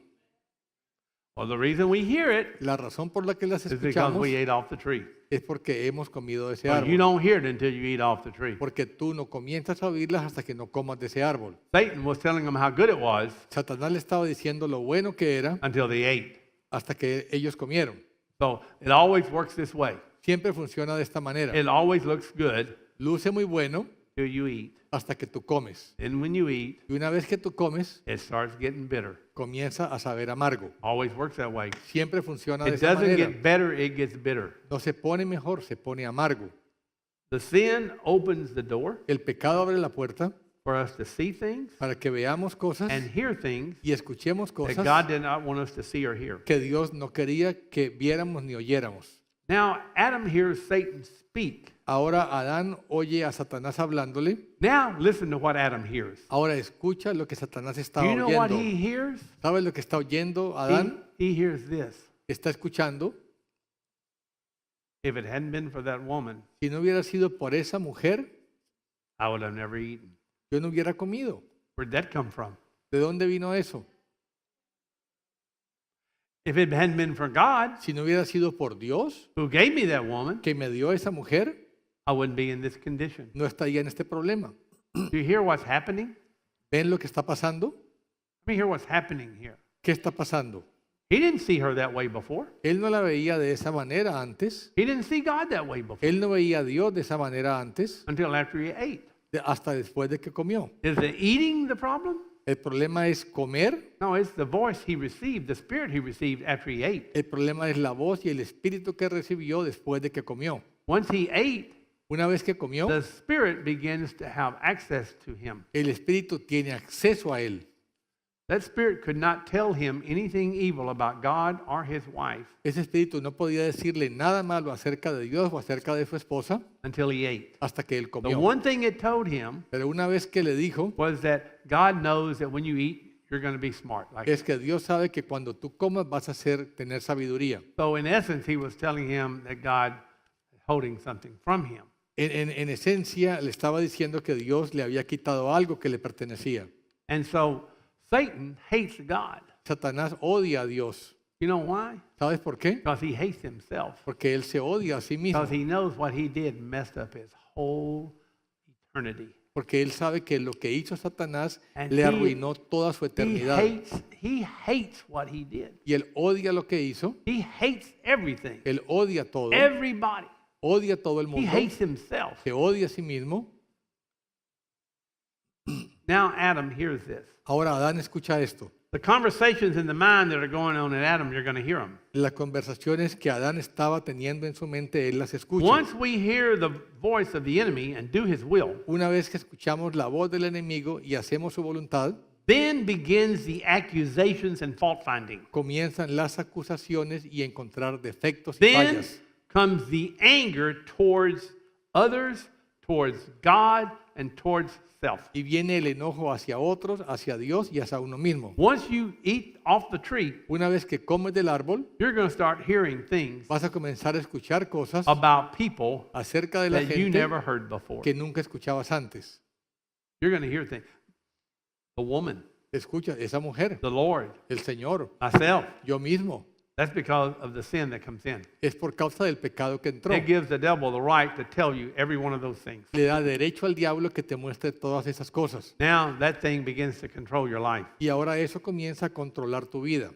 Well, the reason we hear it La razón por la que las is because escuchamos we ate off the tree. es porque hemos comido de ese Well, you árbol. don't hear it until you eat off the tree. Porque tú no comienzas a oírlas hasta que no comas de ese árbol. Satan was telling them how good it was Satanás le estaba diciendo lo bueno que era until they ate. hasta que ellos comieron. So it always works this way. Siempre funciona de esta manera. It always looks good Luce muy bueno till you eat. hasta que tú comes. Then when you eat, Y una vez que tú comes, it starts getting bitter. comienza a saber amargo. Always works that way. Siempre funciona de It esa doesn't manera. get better, it gets bitter. No se pone mejor, se pone amargo. The sin opens the door El pecado abre la puerta for us to see things para que veamos cosas and hear things y escuchemos that cosas God did not want us to see or hear. que Dios no quería que viéramos ni oyéramos. Now, Adam hears Satan speak. Ahora Adán oye a Satanás hablándole. Now, listen to what Adam hears. Ahora escucha lo que Satanás está Do you know what oyendo. he hears? ¿Sabes lo que está oyendo Adán? He hears this. Está escuchando. If it hadn't been for that woman, Si no hubiera sido por esa mujer, I would have never eaten. yo no hubiera comido. Where'd that come from? ¿De dónde vino eso? If it hadn't been for God, Si no hubiera sido por Dios who gave me that woman, que me dio esa mujer, I wouldn't be in this condition. no estaría en este problema. Do you hear what's happening? ¿Ven lo que está pasando? Let me hear what's happening here. ¿Qué está pasando? He didn't see her that way before. Él no la veía de esa manera antes. He didn't see God that way before Él no veía a Dios de esa manera antes, until after he ate. hasta después de que comió. Is the eating the problem? El problema es comer, No, it's the voice he received, the spirit he received after he ate. el problema es la voz y el espíritu que recibió después de que comió. Once he ate, Una vez que comió, the spirit begins to have access to him. el espíritu tiene acceso a él. That spirit could not tell him anything evil about God or his wife Ese espíritu no podía decirle nada malo acerca de Dios o acerca de su esposa until he ate. hasta que él The comió. one thing it told him Pero una vez que le dijo, was that God knows that when you eat, you're going to be smart. Like, es que Dios sabe que cuando tú comas vas a tener sabiduría. so in essence, he was telling him that God is holding something from him. En esencia le estaba diciendo que Dios le había quitado algo que le pertenecía. And so Satan hates God. Satanás odia a Dios. You know why? ¿Sabes por qué? Because he hates himself. Porque él se odia a sí mismo. Because he knows what he did messed up his whole eternity. Porque él sabe que lo que hizo Satanás And le he- arruinó toda su He eternidad. hates what he did. Y él odia lo que hizo. He hates everything. Él odia todo. Everybody. Odia todo el He mundo. hates himself. Se odia a sí mismo. Now Adam hears this. Ahora Adán escucha esto. The conversations in the mind that are going on in Adam, you're going to hear them. Las conversaciones que Adán estaba teniendo en su mente, él las escucha. Once we hear the voice of the enemy and do his will, Una vez que escuchamos la voz del enemigo y hacemos su voluntad, then begins the accusations and fault finding. comienzan las acusaciones y encontrar defectos y Then fallas. comes the anger towards others, towards God, and towards self. Y viene el enojo hacia otros, hacia Dios y hacia uno mismo. Once you eat off the tree, Una vez que comes del árbol, you're going to start hearing things vas a comenzar a escuchar cosas about people acerca de la that you gente never heard before. que nunca escuchabas antes. You're going to hear things. The woman, Escucha, esa mujer, the Lord, el Señor, myself. yo mismo. That's because of the sin that comes in. Es por causa del pecado que entró. It gives the devil the right to tell you every one of those things. Le da derecho al diablo que te muestre todas esas cosas. Now that thing begins to control your life. Y ahora eso comienza a controlar tu vida.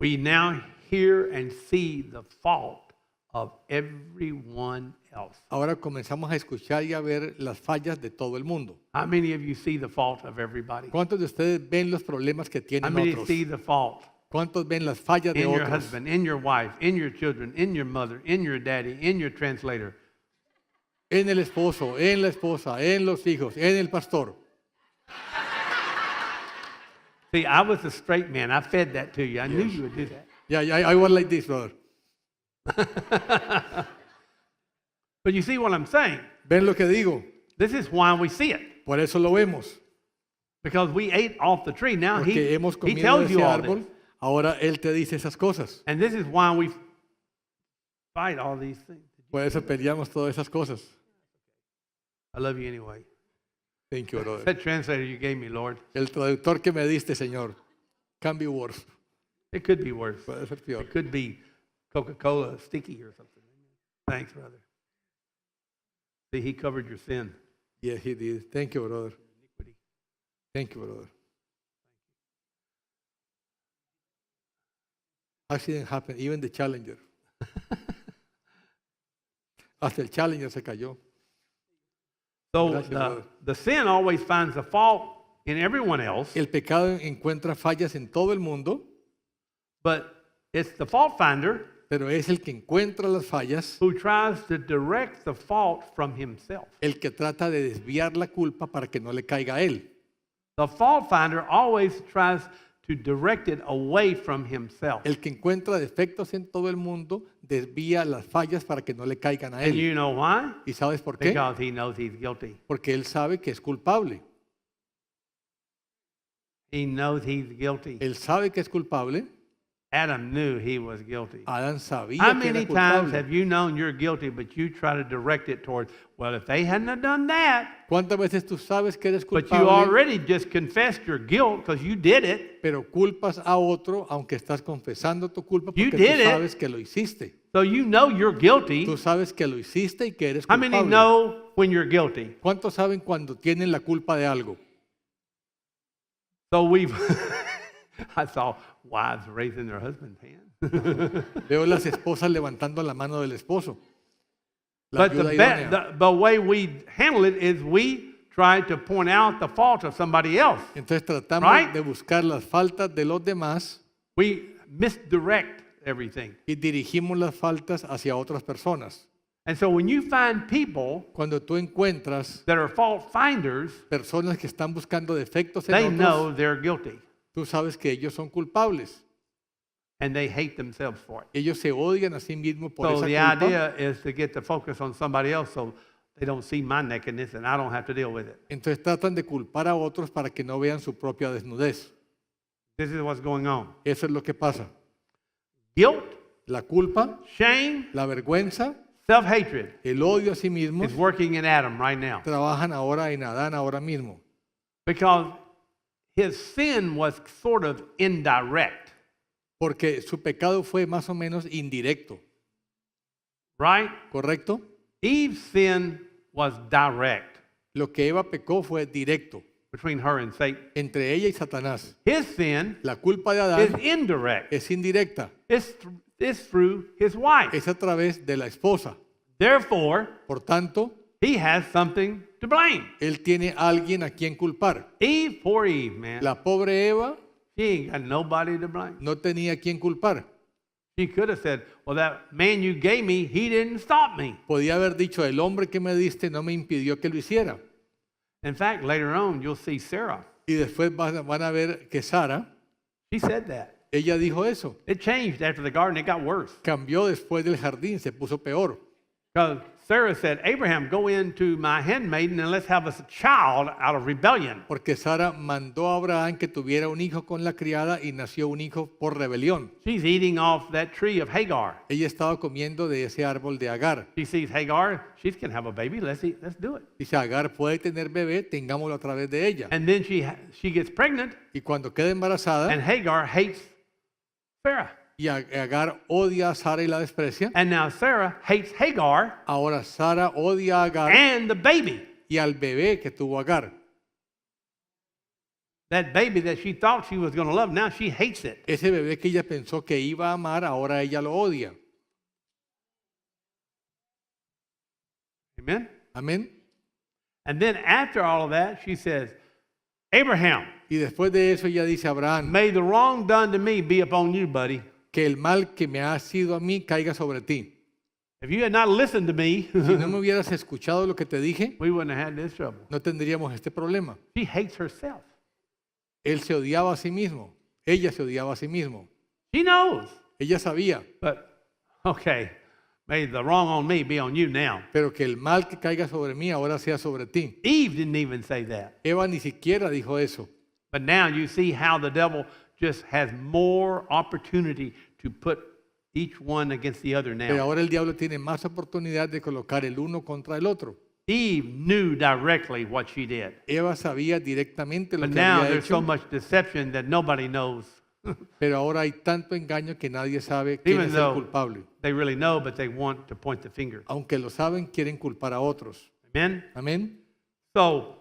We now hear and see the fault of everyone else. Ahora comenzamos a escuchar y a ver las fallas de todo el mundo. How many of you see the fault of everybody? ¿Cuántos de ustedes ven los problemas que How tienen many otros? see the fault ¿Cuántos ven las fallas de in your otros? husband, in your wife, in your children, in your mother, in your daddy, in your translator? En el esposo, en la esposa, en los hijos, en el pastor. See, I was a straight man. I fed that to you. I knew you would do that. Yeah, I was like this, brother. But you see what I'm saying? ¿Ven lo que digo? This is why we see it. Por eso lo vemos. Because we ate off the tree. Now Porque he hemos comido de tells you ese all árbol. this. Ahora Él te dice esas cosas. And this is why we fight all these things. Por eso peleamos todas esas cosas. I love you anyway. Thank you, brother. That translator you gave me, Lord, El traductor que me diste, Señor, can be worse. it could be worse. Puede ser peor. It could be Coca-Cola sticky or something. Thanks, brother. See, he covered your sin. Yes, he did. Thank you, brother. Iniquity. Thank you, brother. Accident happened, even the Challenger. Hasta el Challenger se cayó. So Gracias, brother. the sin always finds a fault in everyone else, El pecado encuentra fallas en todo el mundo, but it's the fault finder pero es el que encuentra las fallas, who tries to direct the fault from himself. el que trata de desviar la culpa para que no le caiga a él. The fault finder always tries to direct it away from himself. El que encuentra defectos en todo el mundo desvía las fallas para que no le caigan a And él. you know why? ¿Y sabes por qué? Because he knows he's guilty. Porque él sabe que es culpable. He knows he's guilty. Él sabe que es culpable. Adam knew he was guilty. Adán sabía How que era many times culpable. have you known you're guilty, but you try to direct it towards, well, if they hadn't have done that, ¿Cuántas veces tú sabes que eres but you culpable, already just confessed your guilt because you did it, pero culpas a otro aunque estás confesando tu culpa You porque did tú it. sabes que lo hiciste? so you know you're guilty. Tú sabes que lo hiciste y que eres How many culpable. know when you're guilty? ¿Cuántos saben cuando tienen la culpa de algo? So we've, I saw wives raising their husband's hand. Veo las esposas levantando la mano del esposo. La But ayuda idónea. the way we handle it is we try to point out the fault of somebody else. Entonces tratamos Right? de buscar las faltas de los demás We misdirect everything. y dirigimos las faltas hacia otras personas. And so when you find people Cuando tú encuentras that are fault finders, personas que están buscando defectos en they otros, know they're guilty tú sabes que ellos son culpables. and they hate themselves for it. Ellos se odian a sí mismos por So esa the culpa. idea is to get the focus on somebody else so they don't see my nakedness and I don't have to deal with it. Entonces tratan de culpar a otros para que no vean su propia desnudez. This is what's going on. Eso es lo que pasa. Guilt, La culpa, shame, la vergüenza, self-hatred el odio a sí mismo is working in Adam right now trabajan ahora en Adán ahora mismo. because his sin was sort of indirect, Porque su pecado fue más o menos indirecto, right? ¿correcto? Eve's sin was direct Lo que Eva pecó fue directo, between her and Satan. entre ella y Satanás. His sin La culpa de is Adán indirect. es indirecta, It's through his wife. es a través de la esposa. Therefore, Por tanto, he has something to blame. él tiene a alguien a quien culpar. Eve, poor Eve, man. La pobre Eva She ain't got nobody to blame. no tenía a quien culpar. She could have said, well, that man you gave me, he didn't stop me. Podía haber dicho, el hombre que me diste no me impidió que lo hiciera. In fact, later on, you'll see Sarah. Y después van a ver que Sara, She said that. ella dijo eso. It changed after the garden. It got worse. Cambió después del jardín, se puso peor. Because Sarah said, Abraham, go into my handmaiden and let's have us a child out of rebellion. Porque Sara mandó a Abraham que tuviera un hijo con la criada y nació un hijo por rebelión. She's eating off that tree of Hagar. Ella estaba comiendo de ese árbol de Agar. She sees Hagar, she can have a baby, let's do it. Dice, Agar puede tener bebé, tengámoslo a través de ella. And then she gets pregnant, Y cuando queda embarazada, and Hagar hates Sarah. y Agar odia a Sara y la desprecia, And now Sarah hates Hagar ahora Sara odia a Agar and the baby. y al bebé que tuvo Agar. That baby that she thought she was going to love, now she hates it. Ese bebé que ella pensó que iba a amar, ahora ella lo odia. Amen? Amén. And then after all of that, she says, Abraham, Y después de eso ella dice a Abraham, may the wrong done to me be upon you, buddy. que el mal que me ha sido a mí caiga sobre ti. If you had not listened to me, Si no me hubieras escuchado lo que te dije, we wouldn't have had this trouble. no tendríamos este problema. She hates herself. Él se odiaba a sí mismo. Ella se odiaba a sí mismo. She knows. Ella sabía, But, okay, may the wrong on me be on you now. pero que el mal que caiga sobre mí ahora sea sobre ti. Eve didn't even say that. Eva ni siquiera dijo eso. But now you see how the devil just has more opportunity to put each one against the other Pero now. ahora el diablo tiene más oportunidad de colocar el uno contra el otro. Eve knew directly what she did. Eva sabía directamente lo But que now había there's so hecho, much deception that nobody knows. pero ahora hay tanto engaño que nadie sabe quién Even es el though culpable. they really know, but they want to point the finger. Aunque lo saben, quieren culpar a otros. Amen? Amén. So,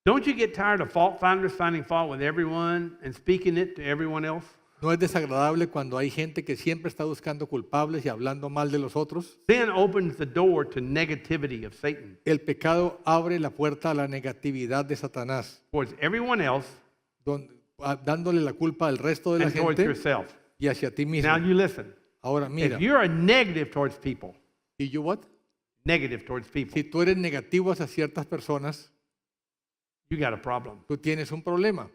don't you get tired of fault finders finding fault with everyone and speaking it to everyone else? ¿No es desagradable cuando hay gente que siempre está buscando culpables y hablando mal de los otros? Sin opens the door to negativity of Satan El pecado abre la puerta a la negatividad de Satanás, towards everyone else dándole la culpa al resto de la and towards gente yourself. y hacia ti mismo. Now you listen. Ahora mira, If you're a negative towards people, ¿y you what? negative towards people, Si tú eres negativo hacia ciertas personas, you got a problem. tú tienes un problema.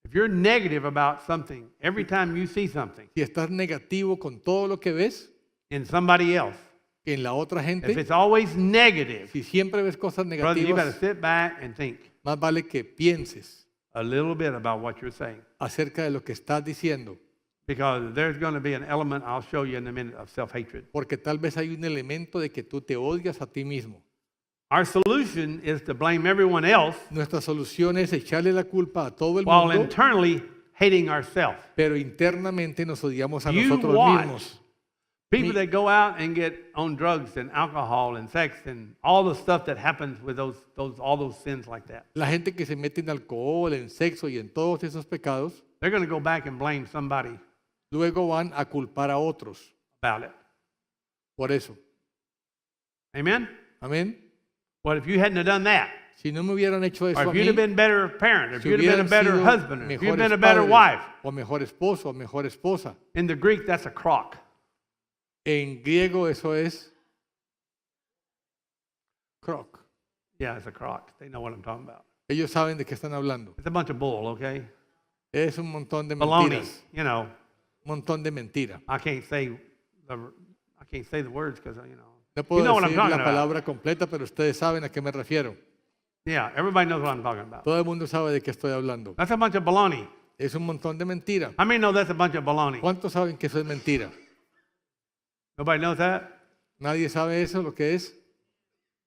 If you're negative about something, every time you see something Si estás negativo con todo lo que ves in somebody else, en la otra if gente, it's always negative, si siempre ves cosas brother, you got to negativas, sit back and think más vale que pienses a little bit about what you're saying. acerca de lo que estás diciendo, Because there's going to be an element, I'll show you in a minute, of self-hatred. porque tal vez hay un elemento de que tú te odias a ti mismo. Our solution is to blame everyone else Nuestra solución es echarle la culpa a todo el while mundo, internally hating ourselves. pero internamente nos odiamos a You nosotros watch mismos. people that go out and get on drugs and alcohol and sex and all the stuff that happens with all those sins like that. La gente que se mete en alcohol, en sexo y en todos esos pecados, They're going to go back and blame somebody luego van a culpar a otros about it. por eso. Amen? Amén. Well, if you hadn't have done that, Si no me hubieran hecho eso or a if you'd have mí, been a better parent, if si you'd have been a hubieran better sido husband, if you'd mejores been a better padres, wife, o mejor esposo, o mejor esposa. in the Greek, that's a crock. En griego eso es croc. Yeah, it's a crock. They know what I'm talking about. Ellos saben de qué están hablando. It's a bunch of bull, okay? Es un montón de Baloney, mentiras. you know. Un montón de mentira. I can't say the words because you know. No puedo You know what I'm decir talking la about. palabra completa, pero ustedes saben a qué me refiero. Yeah, everybody knows what I'm talking about. Todo el mundo sabe de qué estoy hablando. That's a bunch of baloney. Es un montón de mentira. How many know that's a bunch of baloney? ¿Cuántos saben que eso es mentira? Nobody knows that? ¿Nadie sabe eso, lo que es?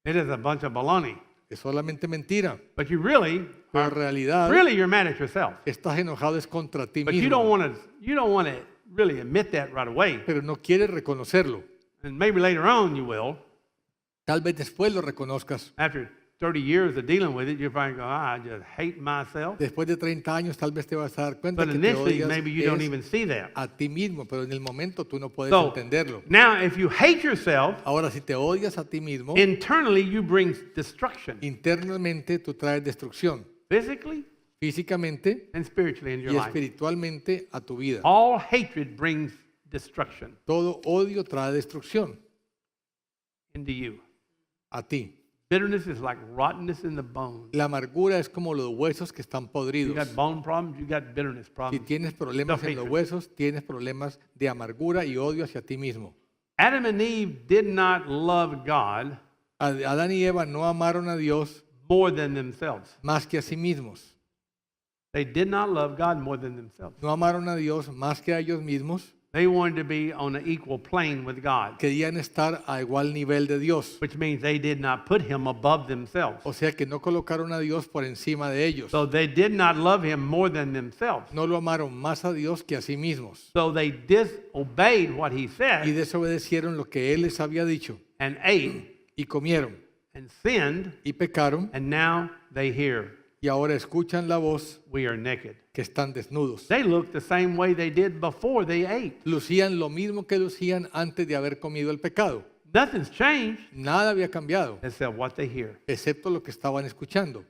It is a bunch of baloney. Es solamente mentira. But you really, Pero en realidad, you're mad at yourself. estás enojado es contra ti But you don't mismo. want to really admit that right away. Pero no quieres reconocerlo. And maybe later on you will. Tal vez después lo reconozcas. After 30 years of dealing with it, you'll probably go, I just hate myself. Después de 30 años tal vez te vas a dar cuenta But que te initially, odias maybe you don't es even see that. a ti mismo, pero en el momento tú no puedes So, entenderlo. now if you hate yourself, Ahora, si te odias a ti mismo, internally you bring destruction, internamente tú traes destrucción, physically físicamente and spiritually in your y life. espiritualmente a tu vida. All hatred brings destruction Todo odio trae destrucción into you. a ti. Bitterness is like rottenness in the bones. La amargura es como los huesos que están You podridos. got bone problems, you got bitterness Si problems. tienes problemas en los Self-hatred. huesos, tienes problemas de amargura y odio hacia ti mismo. Adam and Eve did not love God Adán y Eva no amaron a Dios more than themselves. más que a sí mismos. They did not love God more than themselves. No amaron a Dios más que a ellos mismos. They wanted to be on an equal plane with God, Querían estar a igual nivel de Dios. which means they did not put him above themselves. O sea que no colocaron a Dios por encima de ellos. So they did not love him more than themselves. No lo amaron más a Dios que a sí mismos. So they disobeyed what he Y said desobedecieron lo que Él les había dicho. and ate Y comieron. and sinned, Y pecaron. and now they hear, Y ahora escuchan la voz we are naked. que están desnudos. They look the same way they did before they ate. Lucían lo mismo que lucían antes de haber comido el pecado. Nothing's changed Nada había cambiado, except what they hear. excepto lo que estaban escuchando.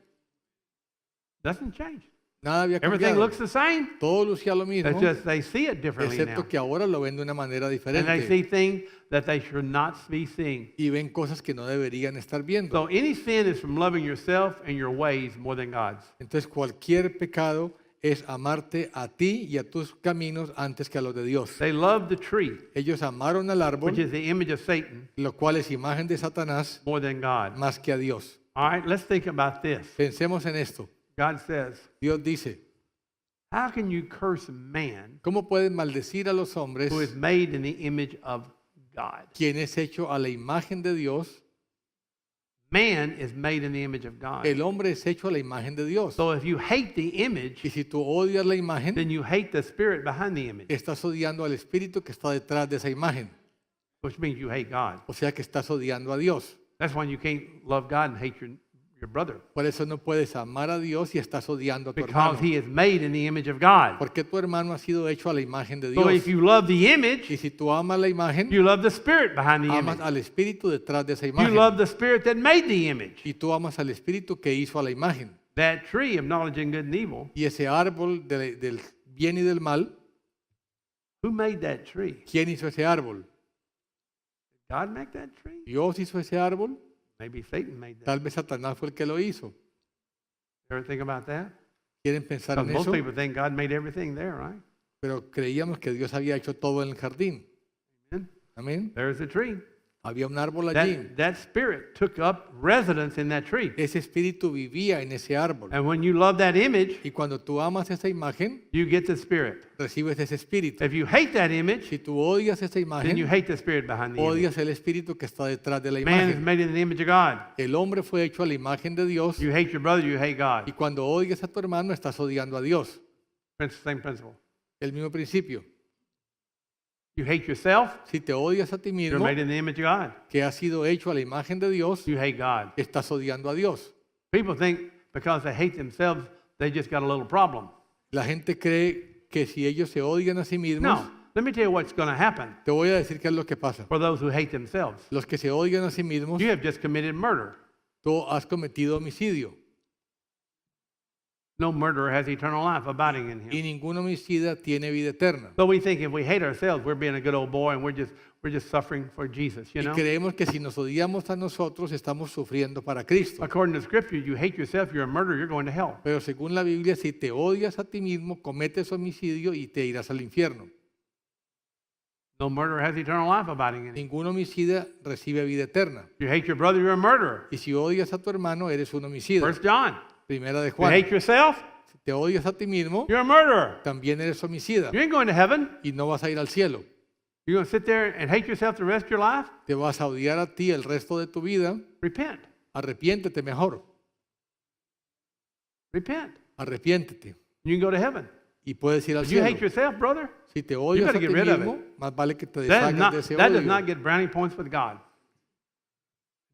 Nothing changed. Nada había Everything cambiado. looks the same. Todo lucía lo mismo, It's just they see it differently now. excepto que ahora lo ven de una manera And they diferente. see things that they should not be seeing. Y ven cosas que no deberían estar viendo. So any sin is from loving yourself and your ways more than God's. Entonces cualquier pecado es amarte a ti y a tus caminos antes que a los de Dios. They loved the tree, Ellos amaron al which árbol, is the image of Satan, lo cual es imagen de Satanás, more than God. más que a Dios. All right, let's think about this. Pensemos en esto. God says, Dios dice, how can you curse man ¿cómo pueden maldecir a los hombres who is made in the image of God? quien es hecho a la imagen de Dios? Man is made in the image of God. El hombre es hecho a la imagen de Dios. So if you hate the image, Y si tú odias la imagen, then you hate the spirit behind the image, estás odiando al espíritu que está detrás de esa imagen. which means you hate God. O sea que estás odiando a Dios. That's why you can't love God and hate your brother, Por eso no puedes amar a Dios y estás odiando a tu because hermano. he is made in the image of God. Porque tu hermano ha sido hecho a la imagen de So Dios. if you love the image, Y si tú amas la imagen, you love the spirit behind the amas image. al espíritu detrás de esa You imagen. love the spirit that made the image. Y tú amas al espíritu que hizo a la imagen. That tree of knowledge and good and evil, Y ese árbol del bien y del mal, who made that tree? ¿quién hizo ese árbol? Did God make that tree? Dios hizo ese árbol. Maybe Satan made that. Tal vez Satanás fue el que lo hizo. Ever think about that? ¿Quieren pensar Because en most eso? people think God made everything there, right? Pero creíamos que Dios había hecho todo en el jardín. Amen. Amén. There's a tree. Había un árbol allí. That spirit took up residence in that tree. Ese espíritu vivía en ese árbol. And when you love that image, Y cuando tú amas esa imagen, you get the spirit. recibes ese espíritu. If you hate that image, Si tú odias esa then you imagen, hate the spirit behind the image. odias el espíritu que está detrás de la Man is imagen. made in the image of God. El hombre fue hecho a la imagen de Dios. You hate your brother, you hate Y God. cuando odias a tu hermano, estás odiando a Dios. Same principle. El mismo principio. You hate yourself, Si te odias a ti you're mismo, made in the image of God. que has sido hecho a la imagen de Dios, You hate God. estás odiando a Dios. People think because they hate themselves, they just got a little problem. La gente cree que si ellos se odian a sí mismos, No. Let me tell you what's going to happen te voy a decir qué es lo que pasa. for those who hate themselves. Los que se odian a sí mismos, You have just committed murder. tú has cometido homicidio. No murderer has eternal life abiding in Y him. ningún homicida tiene vida eterna. But we think if we hate ourselves, we're being a good old boy and we're just suffering for Jesus, you Y know? creemos que si nos odiamos a nosotros, estamos sufriendo para Cristo. According to Scripture, you hate yourself, you're a murderer, you're going to hell. Pero según la Biblia, si te odias a ti mismo, cometes homicidio y te irás al infierno. No murderer has eternal life abiding in him. Ningún homicida recibe vida eterna. If you hate your brother, you're a murderer. Y si odias a tu hermano, eres un homicida. 1 John. Primera de If you Juan. hate yourself, Si te odias a ti mismo, you're a murderer. también eres homicida. You ain't going to heaven. Y no vas a ir al cielo. You're going to sit there and hate yourself the rest of your life? Te vas a odiar a ti el resto de tu vida. Repent. Arrepiéntete mejor. Repent. Arrepiéntete. You can go to heaven. Y puedes ir al If you hate cielo. yourself, brother, Si te odias a gotta ti get rid of mismo, más vale que te that, deshagas de ese does odio. not get brownie points with God.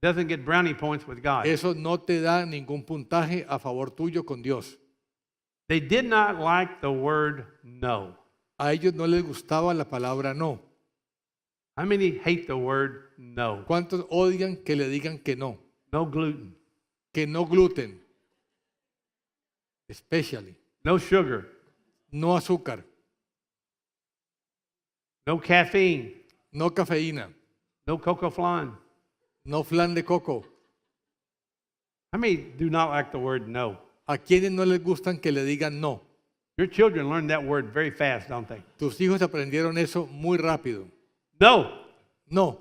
Doesn't get brownie points with God. Eso no te da ningún puntaje a favor tuyo con Dios. They did not like the word no. A ellos no les gustaba la palabra no. How many hate the word no? ¿Cuántos odian que le digan que no? No gluten, Que no gluten. Especially. no sugar, No azúcar. no caffeine, No cafeína. no cocoa flan. No flan de coco. How many do not like the word no? ¿A quienes no les gustan que le digan no? Your children learn that word very fast, don't they? Tus hijos aprendieron eso muy rápido. No. No.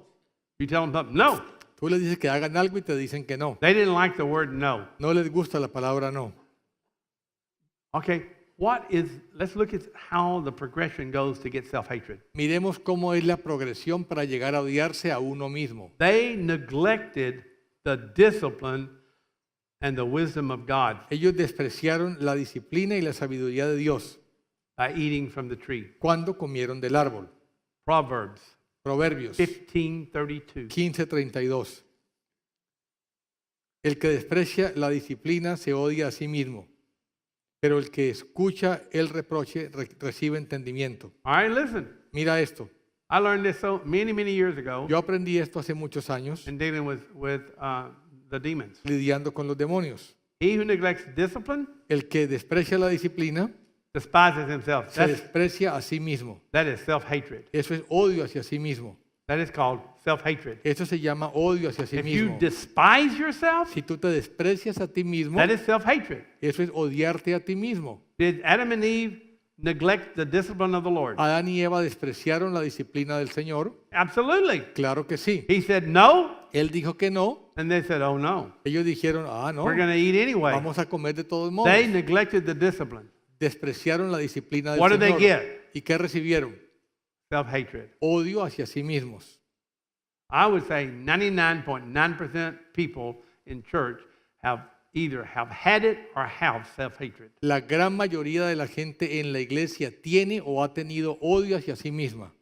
You tell them something, no. Tú les dices que hagan algo y te dicen que no. They didn't like the word no. No les gusta la palabra no. Okay, let's look at how the progression goes to get self-hatred. Miremos cómo es la progresión para llegar a odiarse a uno mismo. They neglected the discipline and the wisdom of God Ellos despreciaron la disciplina y la sabiduría de Dios by eating from the tree. cuando comieron del árbol. Proverbs Proverbios 15:32. 15:32. El que desprecia la disciplina se odia a sí mismo, pero el que escucha el reproche recibe entendimiento. All right, listen. Mira esto. I learned this so many years ago Yo aprendí esto hace muchos años in dealing with the demons. lidiando con los demonios. He who neglects discipline El que desprecia la disciplina despises himself. se desprecia a sí mismo. That is self-hatred. Eso es odio hacia sí mismo. That is called self-hatred. Eso se llama odio hacia sí If you mismo. despise yourself, Si tú te desprecias a ti mismo, that is self-hatred. eso es odiarte a ti mismo. Did Adam and Eve neglect the discipline of the Lord? Adán y Eva despreciaron la disciplina del Señor. Absolutely. Claro que sí. He said no, Él dijo que no. and they said, oh no, Ellos dijeron, no, we're going to eat anyway. vamos a comer de todos modos. They neglected the discipline. Despreciaron la disciplina del What did they Señor. get? ¿Y qué recibieron? Self-hatred. Odio hacia sí mismos. I would say 99.9% people in church have either have had it or have self-hatred. La gran mayoría de la gente en la iglesia tiene o ha tenido odio hacia sí misma.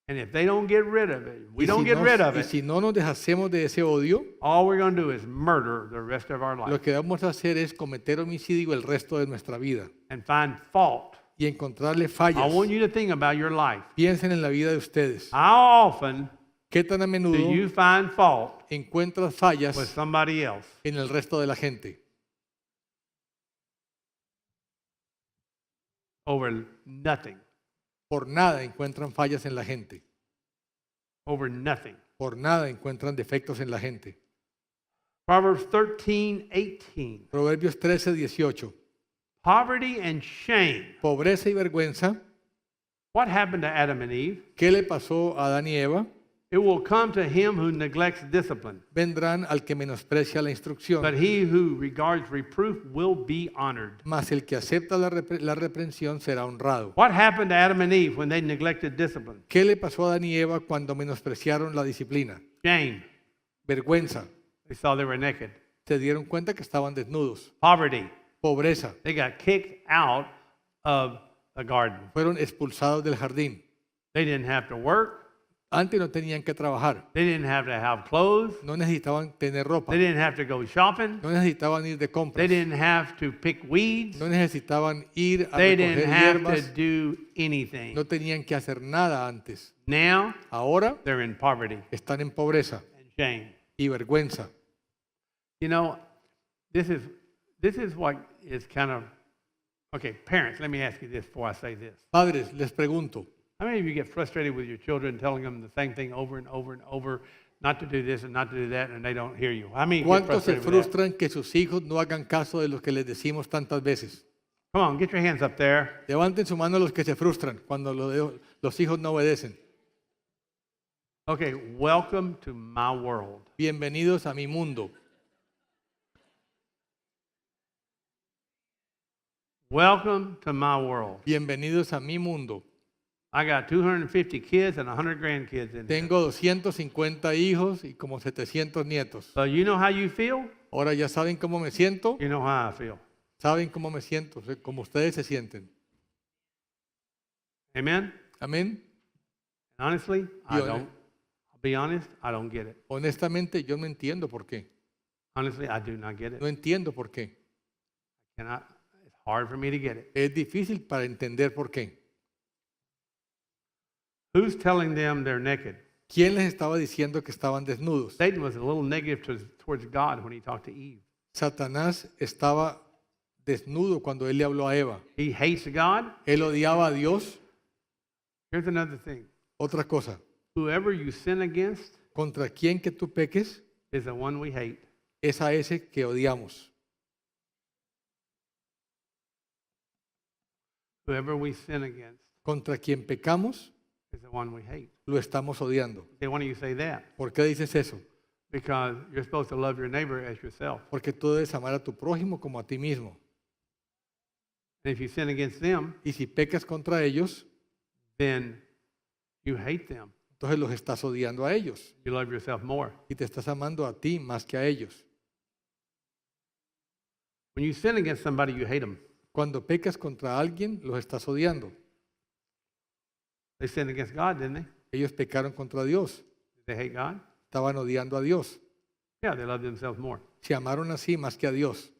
And if they don't get rid of it, we Y don't si get no- rid of y it, si no nos deshacemos de ese odio, all we're going to do is murder the rest of our lo life que vamos a hacer es cometer homicidio el resto de nuestra vida and find fault. y encontrarle I fallas. want you to think about your life. Piensen en la vida de ustedes. How often ¿Qué tan a do menudo you find fault encuentras fallas with somebody else? en el resto de la gente? Over nothing. Por nada encuentran fallas en la gente. Over nothing. Por nada encuentran defectos en la gente. Proverbs 13:18. Proverbios 13:18. Poverty and shame. Pobreza y vergüenza. What happened to Adam and Eve? ¿Qué le pasó a Adán y Eva? It will come to him who neglects discipline, Vendrán al que menosprecia la instrucción. but he who regards reproof will be honored. Mas el que acepta la reprensión será honrado. What happened to Adam and Eve when they neglected discipline? ¿Qué le pasó a Adán y Eva cuando menospreciaron la disciplina? Shame. Vergüenza. They saw they were naked. Se dieron cuenta que estaban desnudos. Poverty. Pobreza. They got kicked out of the garden. Fueron expulsados del jardín. They didn't have to work. Antes no tenían que trabajar. They didn't have to have clothes. No necesitaban tener ropa. They didn't have to go shopping. No necesitaban ir de They compras. didn't have to pick weeds. No necesitaban ir a They recoger didn't have to hierbas. do anything. No tenían que hacer nada antes. Now Ahora they're in poverty están en pobreza and shame. y vergüenza. You know, this is what is kind of okay. Parents, let me ask you this before I say this. Padres, les pregunto, How many of you get frustrated with your children, telling them the same thing over and over and over, not to do this and not to do that, and they don't hear you? How many get ¿cuántos se frustrated with that? frustran que sus hijos no hagan caso de lo que les decimos tantas veces? Come on, get your hands up there. Levanten su mano los que se frustran cuando los hijos no obedecen. Okay, welcome to my world. Bienvenidos a mi mundo. Welcome to my world. Bienvenidos a mi mundo. I got 250 kids and 100 grandkids in here. Tengo 250 hijos y como 700 nietos. So you know how you feel? Ahora ya saben cómo me siento. You know how I feel. Saben cómo me siento, como ustedes se sienten. Amen? Amén. Honestly, I Yo- don't. I'll be honest, I don't get it. Honestamente, yo no entiendo por qué. Honestly, I do not get it. No entiendo por qué. It's hard for me to get it. Es difícil para entender por qué. Who's telling them they're naked? ¿Quién les estaba diciendo que estaban desnudos? Satan was a little negative towards God when he talked to Eve. Satanás estaba desnudo cuando él le habló a Eva. He hates God. Él odiaba a Dios. Here's another thing. Otra cosa, Whoever you sin against contra quien que tú peques is the one we hate. es a ese que odiamos. Whoever we sin against Contra quien pecamos is the one we hate. lo estamos odiando. Say, why do you say that? ¿Por qué dices eso? Because you're supposed to love your neighbor as yourself. Porque tú debes amar a tu prójimo como a ti mismo. And if you sin against them, Y si pecas contra ellos, then you hate them. entonces los estás odiando a ellos You love yourself more. y te estás amando a ti más que a ellos. When you sin against somebody, you hate them. Cuando pecas contra alguien, los estás odiando. They sinned against God, didn't they? Ellos pecaron contra Dios, Did they hate God? estaban odiando a Dios. Yeah, they love themselves more. Se amaron así más que a Dios.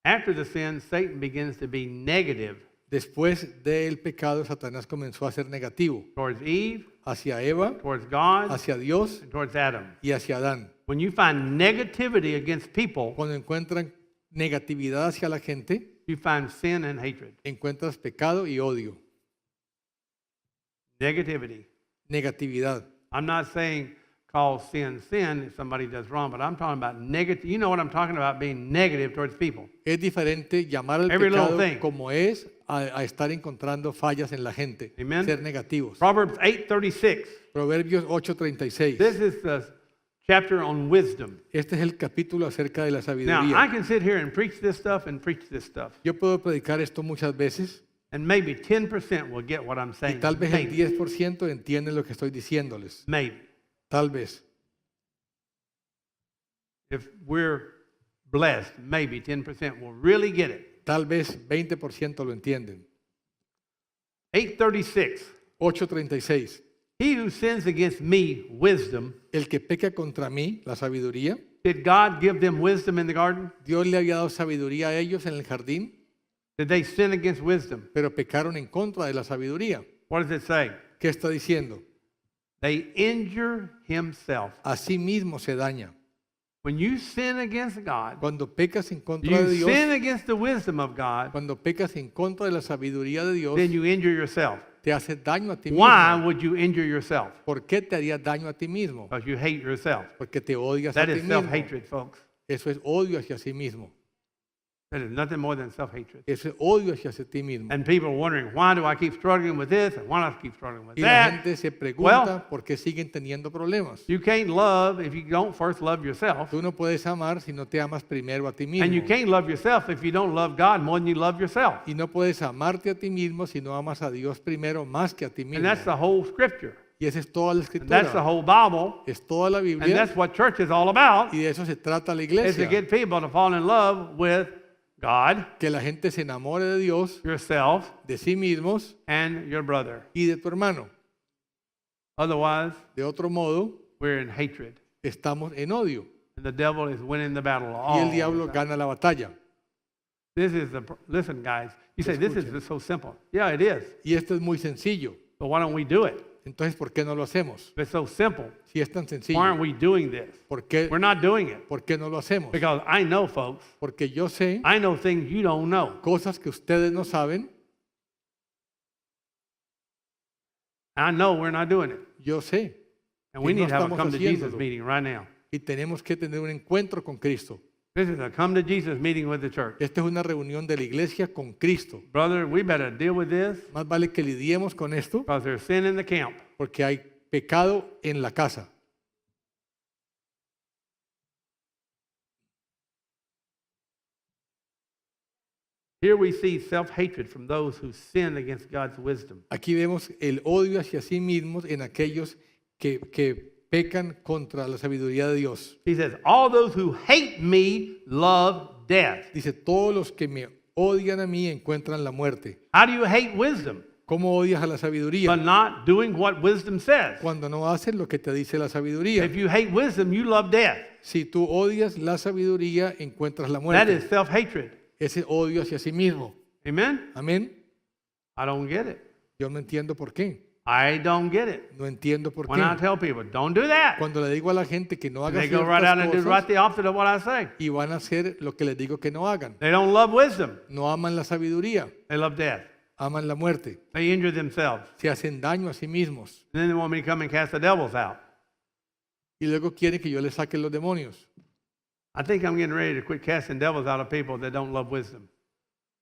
After the sin, Satan begins to be negative Después del pecado, Satanás comenzó a ser negativo towards Eve, hacia Eva, towards God, hacia Dios and towards Adam. y hacia Adán. When you find negativity against people, Cuando encuentran negatividad hacia la gente, you find sin and hatred. encuentras pecado y odio. Negativity. Negatividad. I'm not saying call sin sin if somebody does wrong, but I'm talking about negative. You know what I'm talking about, being negative towards people. Es diferente llamar al Every little pecado thing. como es a estar encontrando fallas en la gente, Amen. ser negativos. Proverbs 8:36. Proverbios 8:36. This is the chapter on wisdom. Este es el capítulo acerca de la Now, I sabiduría. can sit here and preach this stuff and preach this stuff, Yo puedo predicar esto muchas veces and maybe 10% will get what I'm y saying. tal vez el Maybe. 10% entienden lo que estoy diciéndoles. Maybe. Tal vez. If we're blessed, maybe 10% will really get it. Tal vez 20% lo entienden. 8:36. 8:36. He who sins against me, wisdom, El que peca contra mí, la sabiduría, did God give them wisdom in the garden? Dios le había dado sabiduría a ellos en el jardín, Did they sin against wisdom? pero pecaron en contra de la sabiduría. What does it say? ¿Qué está diciendo? They injure himself. A sí mismo se daña. When you sin against God, Cuando pecas en contra de you Dios, sin against the wisdom of God, cuando pecas en contra de la sabiduría de Dios, then you injure yourself. te hace daño a ti Why mismo. would you injure yourself? ¿Por qué te harías daño a ti mismo? Because you hate yourself. Porque te odias a That ti is mismo. self-hatred, folks. Eso es odio hacia sí mismo. That is nothing more than self-hatred. Eso es odio hacia ti mismo. And people are wondering, why do I keep struggling with this and why do I keep struggling with Y la that? gente se pregunta Well, por qué siguen teniendo problemas. you can't love if you don't first love yourself. Tú no puedes amar si no te amas primero a ti And you mismo. can't love yourself if you don't love God more than you love yourself. Y no puedes amarte a ti mismo si no amas a Dios primero más que a ti And mismo. that's the whole scripture. Y esa es toda la And that's the escritura. whole Bible. Es toda la And Biblia that's what church is all about, y de eso se trata la is to iglesia. get people to fall in love with God, Que la gente se enamore de Dios, yourself, de sí mismos and your brother. y de tu hermano. Otherwise, De otro modo, we're in hatred. estamos en odio And the devil is winning the battle y all el the diablo time. gana la batalla. Listen, guys. You say, this is so simple. Yeah, it is. Y esto es muy sencillo. But why don't we do it? Entonces, ¿por qué no lo hacemos? If it's so simple, Si es tan why sencillo, aren't we doing this? ¿por qué, We're not doing it. por qué no lo hacemos? Because I know, folks, Porque yo sé I know things you don't know. cosas que ustedes no saben, I know we're not doing it. yo sé. And we Y no need to have a estamos come to Jesus haciéndolo. meeting right now. Y tenemos que tener un encuentro con Cristo. This is a come to Jesus meeting with the church. Esta es una reunión de la iglesia con Cristo. Brother, we better deal with this Más vale que lidiemos con esto because there's sin in the camp. porque hay pecado en la casa. Here we see self-hatred from those who sin against God's wisdom. Aquí vemos el odio hacia sí mismos en aquellos que pecan contra la sabiduría de Dios. He says, all those who hate me love death. Dice, todos los que me odian a mí encuentran la muerte. How do you hate wisdom? ¿Cómo odias a la sabiduría? But not doing what wisdom says. Cuando no haces lo que te dice la sabiduría. If you hate wisdom, you love death. Si tú odias la sabiduría, encuentras la That muerte. is self-hatred. Ese odio hacia sí mismo. Amen? Amén. I don't get it. Yo no entiendo por qué. I don't get it. No entiendo por When I qué. tell people, don't do that, Cuando le digo a la gente que no haga they go right out and do ciertas right cosas the opposite of what I say. y van a hacer lo que les digo que no hagan. They don't love wisdom. No aman la sabiduría, They love death. aman la muerte. They injure themselves. Se hacen daño a sí mismos. And then they want me to come and cast the devils out. Y luego quieren que yo les saque los demonios. I think I'm getting ready to quit casting devils out of people that don't love wisdom.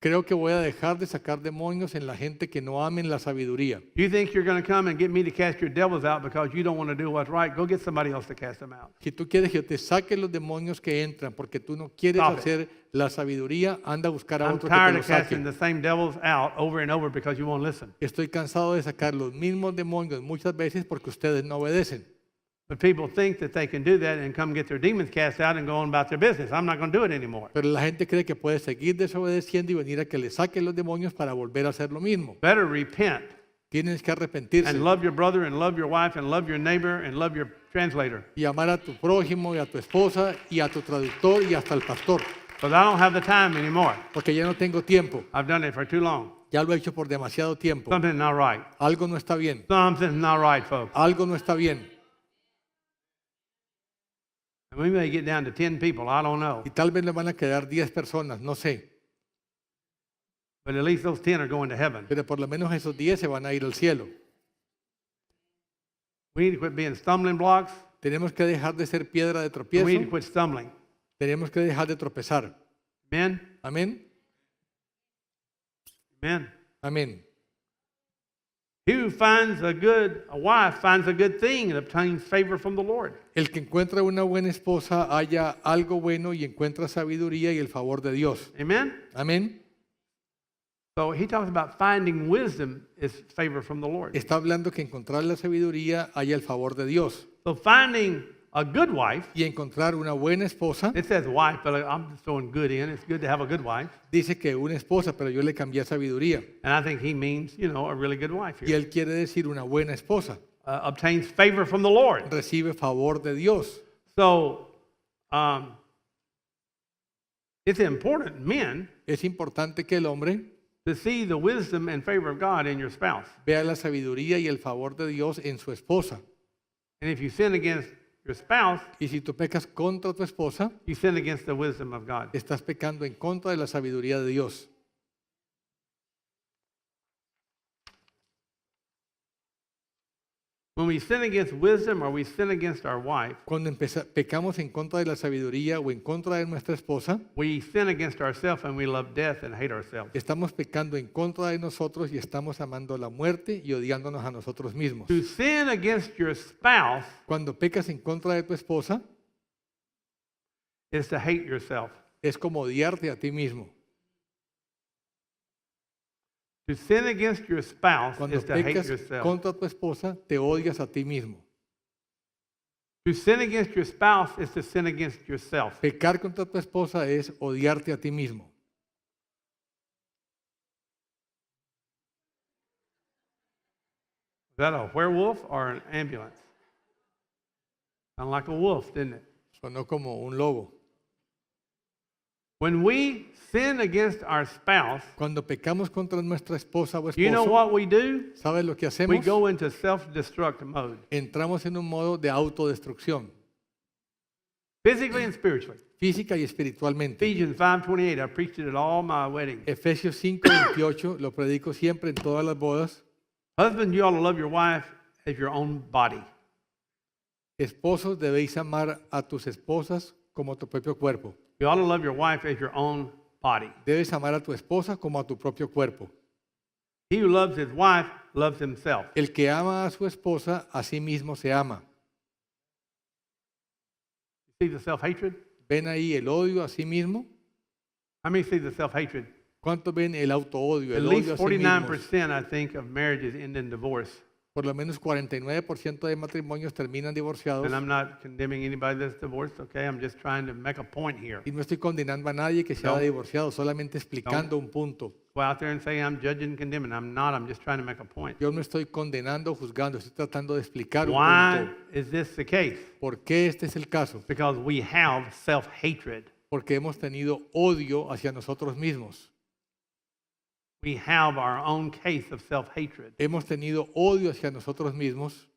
Creo que voy a dejar de sacar demonios en la gente que no amen la sabiduría. You think you're going to come and get me to cast your devils out because you don't want to do what's right? Go get somebody else to cast them out. Si tú quieres que yo te saque los demonios que entran porque tú no quieres Stop it. hacer la sabiduría, anda a buscar a I'm otro que te tired lo of casting saque. the same devils out over and over because you won't listen. Estoy cansado de sacar los mismos demonios muchas veces porque ustedes no obedecen. But people think that they can do that and come get their demons cast out and go on about their business. I'm not going to do it anymore. Pero la gente cree que puede seguir desobedeciendo y venir a que le saquen los demonios para volver a hacer lo mismo. Better repent Tienes que arrepentirse and love your brother and love your wife and love your neighbor and love your translator. y amar a tu prójimo y a tu esposa y a tu traductor y hasta al pastor. Because I don't have the time anymore. Porque ya no tengo tiempo. I've done it for too long. Ya lo he hecho por demasiado tiempo. Something's not right. Algo no está bien. Something's not right, folks. Algo no está bien. And we may get down to 10 people. I don't know. Y tal vez le van a quedar 10 personas, no sé. But at least those 10 are going to heaven. Pero por lo menos esos 10 se van a ir al cielo. We need to quit being stumbling blocks. Tenemos que dejar de ser piedra de We need to tropiezo. quit stumbling. Tenemos que dejar de tropezar. Amen? Amén. Amen. Amén. He who finds a wife finds a good thing and obtains favor from the Lord. El que encuentra una buena esposa halla algo bueno y encuentra sabiduría y el favor de Dios. Amen? Amén. So he talks about finding wisdom is favor from the Lord. Está hablando que encontrar la sabiduría haya el favor de Dios. So finding a good wife, Y encontrar una buena esposa, it says wife, but I'm just throwing good in. It's good to have a good wife. dice que una esposa, pero yo le cambié a sabiduría. And I think he means, a really good wife Y here. él quiere decir una buena esposa. Obtains favor from the Lord. Recibe favor de Dios. So it's important, men, Es importante que el hombre to see the wisdom and favor of God in your spouse. vea la sabiduría y el favor de Dios en su esposa. And if you sin against your spouse, Y si tú pecas contra tu esposa, you sin against the wisdom of God. estás pecando en contra de la sabiduría de Dios. When we sin against wisdom or we sin against our wife, Cuando pecamos en contra de la sabiduría o en contra de nuestra esposa, we sin against ourselves and we love death and hate ourselves. estamos pecando en contra de nosotros y estamos amando la muerte y odiándonos a nosotros mismos. To sin against your spouse Cuando pecas en contra de tu esposa, is to hate yourself. es como odiarte a ti mismo. To sin against your spouse Cuando is to hate pecas yourself. contra tu esposa, te odias a ti mismo. To sin against your spouse is to sin against yourself. Pecar contra tu esposa es odiarte a ti mismo. Is that a werewolf or an ambulance? Sound like a wolf, didn't it? Sonó como un lobo. When we sin against our spouse, Cuando pecamos contra nuestra esposa o you know esposo, what we do? ¿sabes lo que We hacemos? go into self-destruct mode, Entramos en un modo de autodestrucción, physically and spiritually. física y espiritualmente. Ephesians 5:28, I preached it at all my weddings. Efesios 5:28 lo predico siempre en todas las bodas. Husbands, you ought to love your wife as your own body. Esposos, debéis amar a tus esposas como a tu propio cuerpo. You ought to love your wife as your own body. Debes amar a tu esposa como a tu propio cuerpo. He who loves his wife loves himself. El que ama a su esposa, a sí mismo se ama. See the self-hatred? ¿Ven ahí el odio a sí mismo? How many see the self-hatred? ¿Cuántos ven el autoodio, At el least odio a sí mismos? 49%, I think, of marriages end in divorce. Por lo menos 49% de matrimonios terminan divorciados. And I'm not condemning anybody that's divorced, okay? I'm just trying to make a point here. Y no estoy condenando a nadie que se haya No. divorciado, solamente explicando un punto. Go out there and say I'm judging and condemning. I'm not. I'm just trying to make a point. Yo no estoy condenando o juzgando, estoy tratando de explicar un Why punto. is this the case? ¿Por qué este es el caso? Because we have self-hatred. Porque hemos tenido odio hacia nosotros mismos. We have our own case of self-hatred. Hemos tenido odio hacia nosotros mismos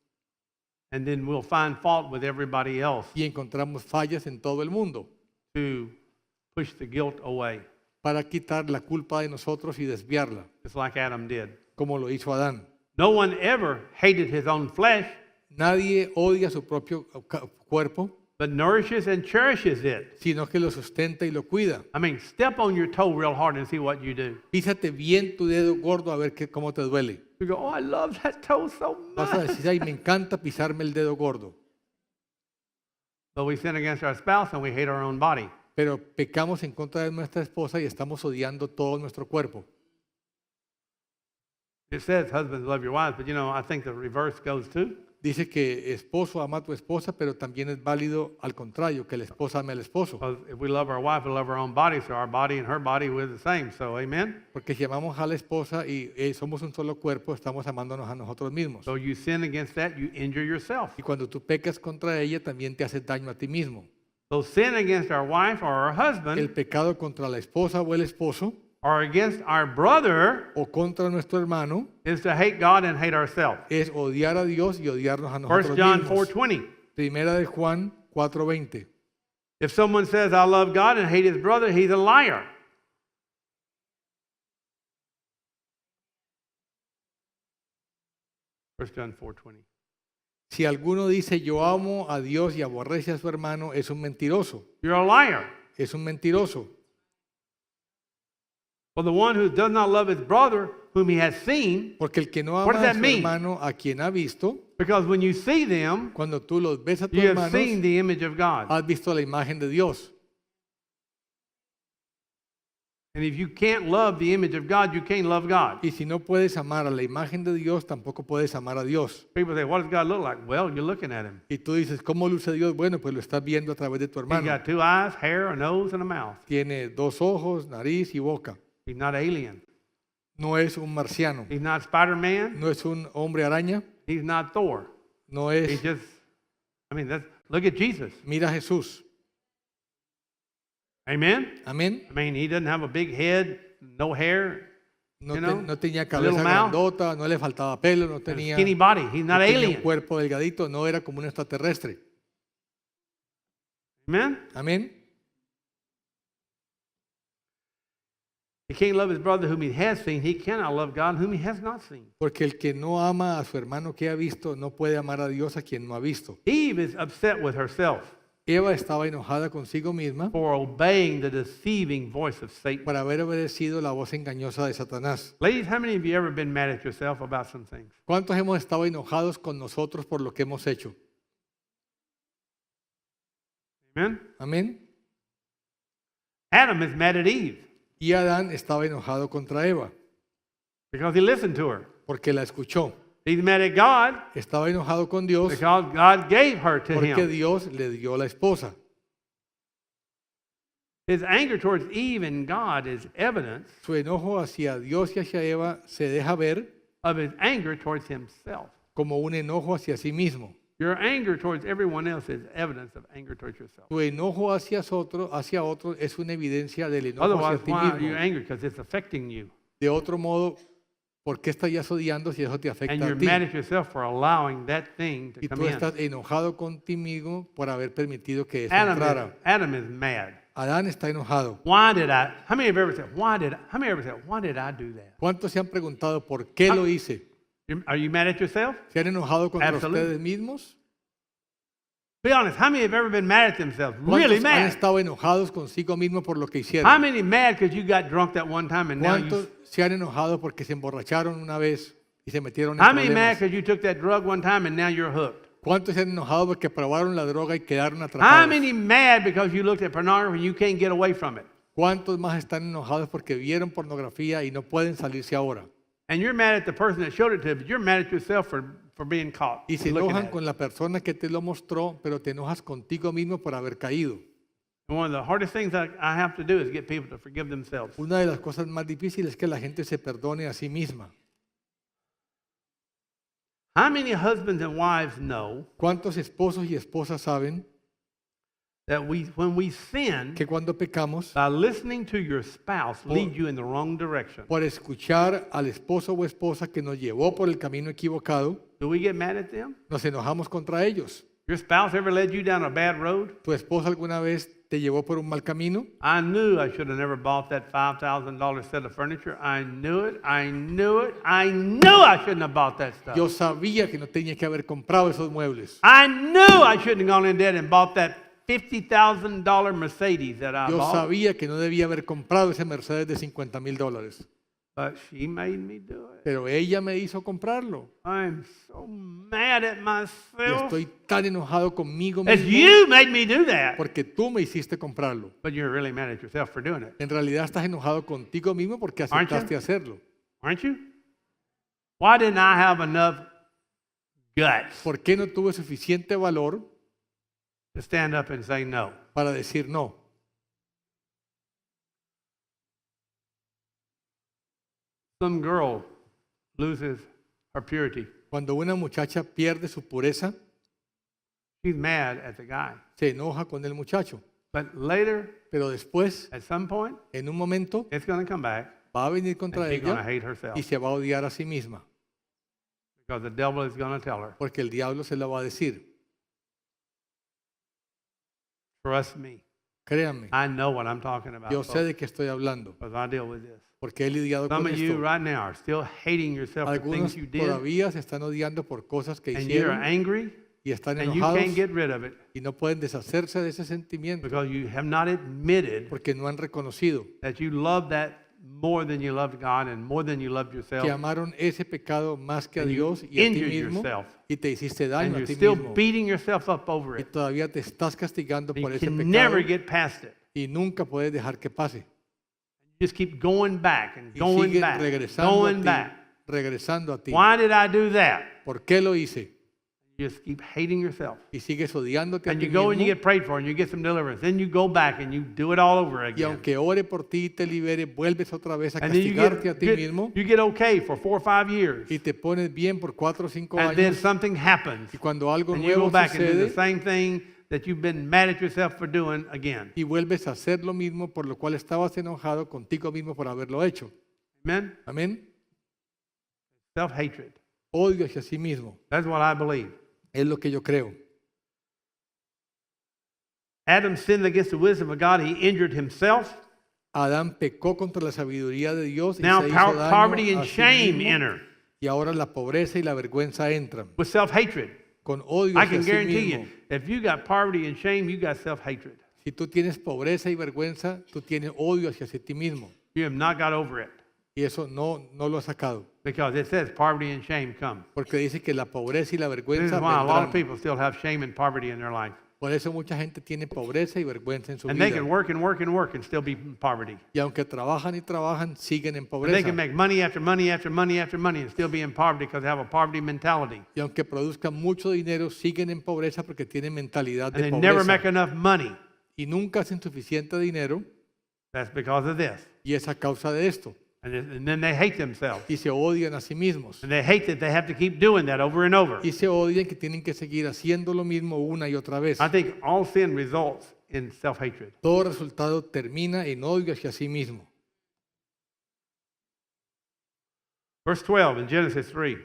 And then we'll find fault with everybody else y encontramos fallas en todo el mundo to push the guilt away, para quitar la culpa de nosotros y desviarla, just like Adam did. como lo hizo Adán. No one ever hated his own flesh, Nadie odia su propio cuerpo, but nourishes and cherishes it. sino que lo sustenta y lo cuida. I mean, step on your toe real hard and see what you do. Písate bien tu dedo gordo a ver cómo te duele. You go, oh, I love that toe so Vas a much. decir, ay, me encanta pisarme el dedo gordo. But we sin against our spouse and we hate our own body. Pero pecamos en contra de nuestra esposa y estamos odiando todo nuestro cuerpo. It says husbands love your wives, but you know, I think the reverse goes too. Dice que esposo ama a tu esposa, pero también es válido al contrario, que la esposa ame al esposo. Because if we love our wife, we love our own body, so our body and her body, we're the same. So, amen? Porque si amamos a la esposa y somos un solo cuerpo, estamos amándonos a nosotros mismos. So you sin against that, you injure yourself. Y cuando tú pecas contra ella, también te haces daño a ti mismo. So sin against our wife or our El husband pecado contra la esposa o el esposo or against our brother o contra nuestro hermano is to hate God and hate ourselves. es odiar a Dios y odiarnos a 1 nosotros John mismos. 4:20. Primera de Juan 4:20. If someone says, I love God and hate his brother, he's a liar. First John 4:20. Si alguno dice yo amo a Dios y aborrece a su hermano, es un mentiroso. You're a liar. Es un mentiroso. For the one who does not love his brother, whom he has seen, Porque el que no What ama does a that su mean? hermano a quien ha visto, because when you see them, cuando tú los ves a tus you have hermanos, seen the image of God. has visto la imagen de Dios. And if you can't love the image of God, you can't love God. Y si no puedes amar a la imagen de Dios, tampoco puedes amar a Dios. People say, what does God look like? Well, you're looking at him. Y tú dices, ¿cómo luce Dios? Bueno, pues lo estás viendo a través de tu He's hermano. got 2 eyes, hair, a nose, and a mouth. Tiene 2 ojos, nariz y boca. He's not alien. No es un marciano. He's not Spider-Man. No es un hombre araña. He's not Thor. No He's es... just, look at Jesus. Mira a Jesús. Amen? Amén. I mean, he doesn't have a big head, no hair, No, You know, no tenía a little cabeza mouth. grandota, no le faltaba pelo, no and a tenía, skinny body. He's no not tenía un alien. cuerpo delgadito, no era como un extraterrestre. Amen? Amén. He can't love his brother whom he has seen. He cannot love God whom he has not seen. Porque el que no ama a su hermano que ha visto, no puede amar a Dios a quien no ha visto. Eve is upset with herself Eva estaba enojada consigo misma for obeying the deceiving voice of Satan. por haber obedecido la voz engañosa de Satanás. Ladies, how many of you ever been mad at yourself about some things? ¿Cuántos hemos estado enojados con nosotros por lo que hemos hecho? Amen? Amén. Adam is mad at Eve Y Adán estaba enojado contra Eva because he listened to her. porque la escuchó. He's mad at God Estaba enojado con Dios because God gave her to porque him. Dios le dio la esposa. His anger towards Eve and God is evidence Su enojo hacia Dios y hacia Eva se deja ver of his anger towards himself. como un enojo hacia sí mismo. Your anger towards everyone else is evidence of anger towards yourself. Tu enojo hacia otro es una evidencia del enojo Otherwise, hacia ti why are you mismo. angry? Because it's affecting you. De otro modo, ¿por qué estarías odiando si eso te And afecta you're a ti? mad at yourself for allowing that thing to Y come tú in. estás enojado contigo por haber permitido que eso entrara. Adam is mad. Adán está enojado. Why did I? How many of you ever said, why did I do that? ¿Cuántos se han preguntado por qué lo hice? Are you mad at yourself? ¿Se han enojado contra Absolutely. ustedes mismos? Be honest. How many have ever been mad at themselves? ¿Cuántos Really han mad? estado enojados consigo mismos por lo que How hicieron? many mad because you got drunk that one time and now ¿Cuántos you? se han enojado porque se emborracharon una vez y se metieron en How many mad problemas? because you took that drug one time and now you're hooked? ¿Cuántos se han enojado porque probaron la droga y quedaron How atrapados? many mad because you looked at pornography and you can't get away from it? ¿Cuántos más están enojados porque vieron pornografía y no pueden salirse ahora? And you're mad at the person that showed it to you, but you're mad at yourself for being caught. Y se looking enojan at con it. la persona que te lo mostró, pero te enojas contigo mismo por haber caído. And one of the hardest things I have to do is get people to forgive themselves. Una de las cosas más difíciles es que la gente se perdone a sí misma. How many husbands and wives know ¿Cuántos esposos y esposas saben that when we sin, que cuando pecamos, by listening to your spouse lead you in the wrong direction? por escuchar al esposo o esposa que nos llevó por el camino equivocado, Do we get mad at them? nos enojamos contra ellos? Your spouse ever led you down a bad road? ¿Tu esposa alguna vez te llevó por un mal camino? I knew I should have never bought that $5,000 set of furniture. I knew it. I knew it. I knew I shouldn't have bought that stuff. Yo sabía que no tenía que haber comprado esos muebles. I knew I shouldn't have gone in debt and bought that $50,000 Mercedes that I Yo bought, sabía que no debía haber comprado ese Mercedes de $50,000, but she made me do it. pero ella me hizo comprarlo. I'm so mad at Y myself. estoy tan enojado conmigo It's mismo you made me do that. porque tú me hiciste comprarlo. But you're really mad at yourself for doing it, En realidad estás enojado contigo mismo porque Aren't you? aceptaste hacerlo. aren't you? Why didn't I have enough guts ¿Por qué no tuve suficiente valor to stand up and say no? para decir no? Some girl loses her purity. Cuando una muchacha pierde su pureza, She's mad at the guy. se enoja con el muchacho. But later, Pero después, at some point, en un momento, it's going to come back va a venir and contra she's going to ella hate herself y se va a odiar a sí misma. because the devil is going to tell her, Porque el diablo se la va a decir. trust me. Créanme, I know what I'm talking about yo sé de qué estoy hablando. because I deal with this. Porque he lidiado Some con of you esto. right now are still hating yourself for Algunos things you did, todavía se están odiando por cosas que and you're hicieron angry, y están and you enojados can't get rid of it y no pueden deshacerse de ese sentimiento because you have not admitted porque no han reconocido that you love that more than you loved God and more than you loved yourself, que amaron ese pecado más que a and you Dios y a ti injured mismo yourself, y te hiciste and daño a you're ti still mismo beating yourself up over y it. todavía te estás castigando And por you ese can pecado never get past it. y nunca puedes dejar que pase. You just keep going back and Y going sigue back, regresando a going ti, back. regresando a ti. Why did I do that? ¿Por qué lo hice? You just keep hating yourself. Y sigues odiándote a And ti you go and you mismo get prayed for and you get some deliverance. Then you go back and you do it all over y again. aunque ore por ti y te libere, vuelves otra vez a And then castigarte a ti mismo you get okay for 4 or 5 years. y te pones bien por 4 o 5 And then años something happens. y cuando algo And you go nuevo back and do the sucede same thing that you've been mad at yourself for doing again. y vuelves a hacer lo mismo por lo cual estabas enojado contigo mismo por haberlo hecho. Amen? Amén. Self-hatred. Odio hacia sí mismo. That's what I believe. Es lo que yo creo. Adam sinned against the wisdom of God. He injured himself. Adán pecó contra la sabiduría de Dios y Now se hizo daño poverty and a sí shame mismo, enter y ahora la pobreza y la vergüenza entran with self-hatred. con odio I hacia can sí guarantee mismo. you, if you got poverty and shame, you got self-hatred. Si tú tienes pobreza y vergüenza, tú tienes odio hacia ti mismo You have not got over it y eso no lo has sacado because it says poverty and shame come. porque dice que la pobreza y la This is vergüenza why a lot of vendrán. people still have shame and poverty in their life. Por eso mucha gente tiene pobreza y vergüenza en su And they vida. can work and work and work and still be in poverty. Y aunque trabajan y trabajan, siguen en And they pobreza. can make money after money after money after money and still be in poverty because they have a poverty mentality. Y aunque produzcan mucho dinero, siguen en pobreza porque tienen mentalidad And de they never make pobreza. enough money. Y nunca hacen suficiente dinero That's because of this. y es a causa de esto. And then they hate themselves. Y se odian a sí mismos. And they hate that they have to keep doing that over and over. Y se odian que tienen que seguir haciendo lo mismo una y otra vez. I think all sin results in self-hatred. Todo resultado termina en odio hacia sí mismo. Verse 12 in Genesis 3.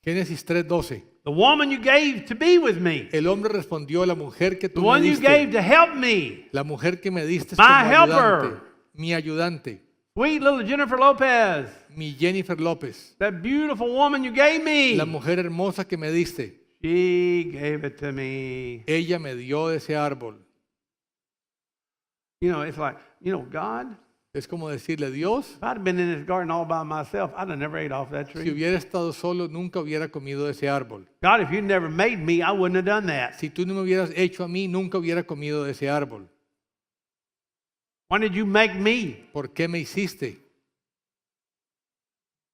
Génesis 3:12. The woman you gave to be with me, El hombre respondió a la mujer que the tú me one you gave diste. to help me, La mujer que me diste es My como helper. ayudante, mi ayudante, sweet little Jennifer Lopez, mi Jennifer López, that beautiful woman you gave me. la mujer hermosa que me diste. She gave it to me. Ella me dio de ese árbol. You know, it's like, God, Es como decirle, Dios, if I'd been in this garden all by myself, I'd have never ate off that si tree. hubiera estado solo, nunca hubiera comido de ese árbol. God, if you'd never made me, I wouldn't have done that. Si tú no me hubieras hecho a mí, nunca hubiera comido de ese árbol. Why did you make me? ¿Por qué me hiciste?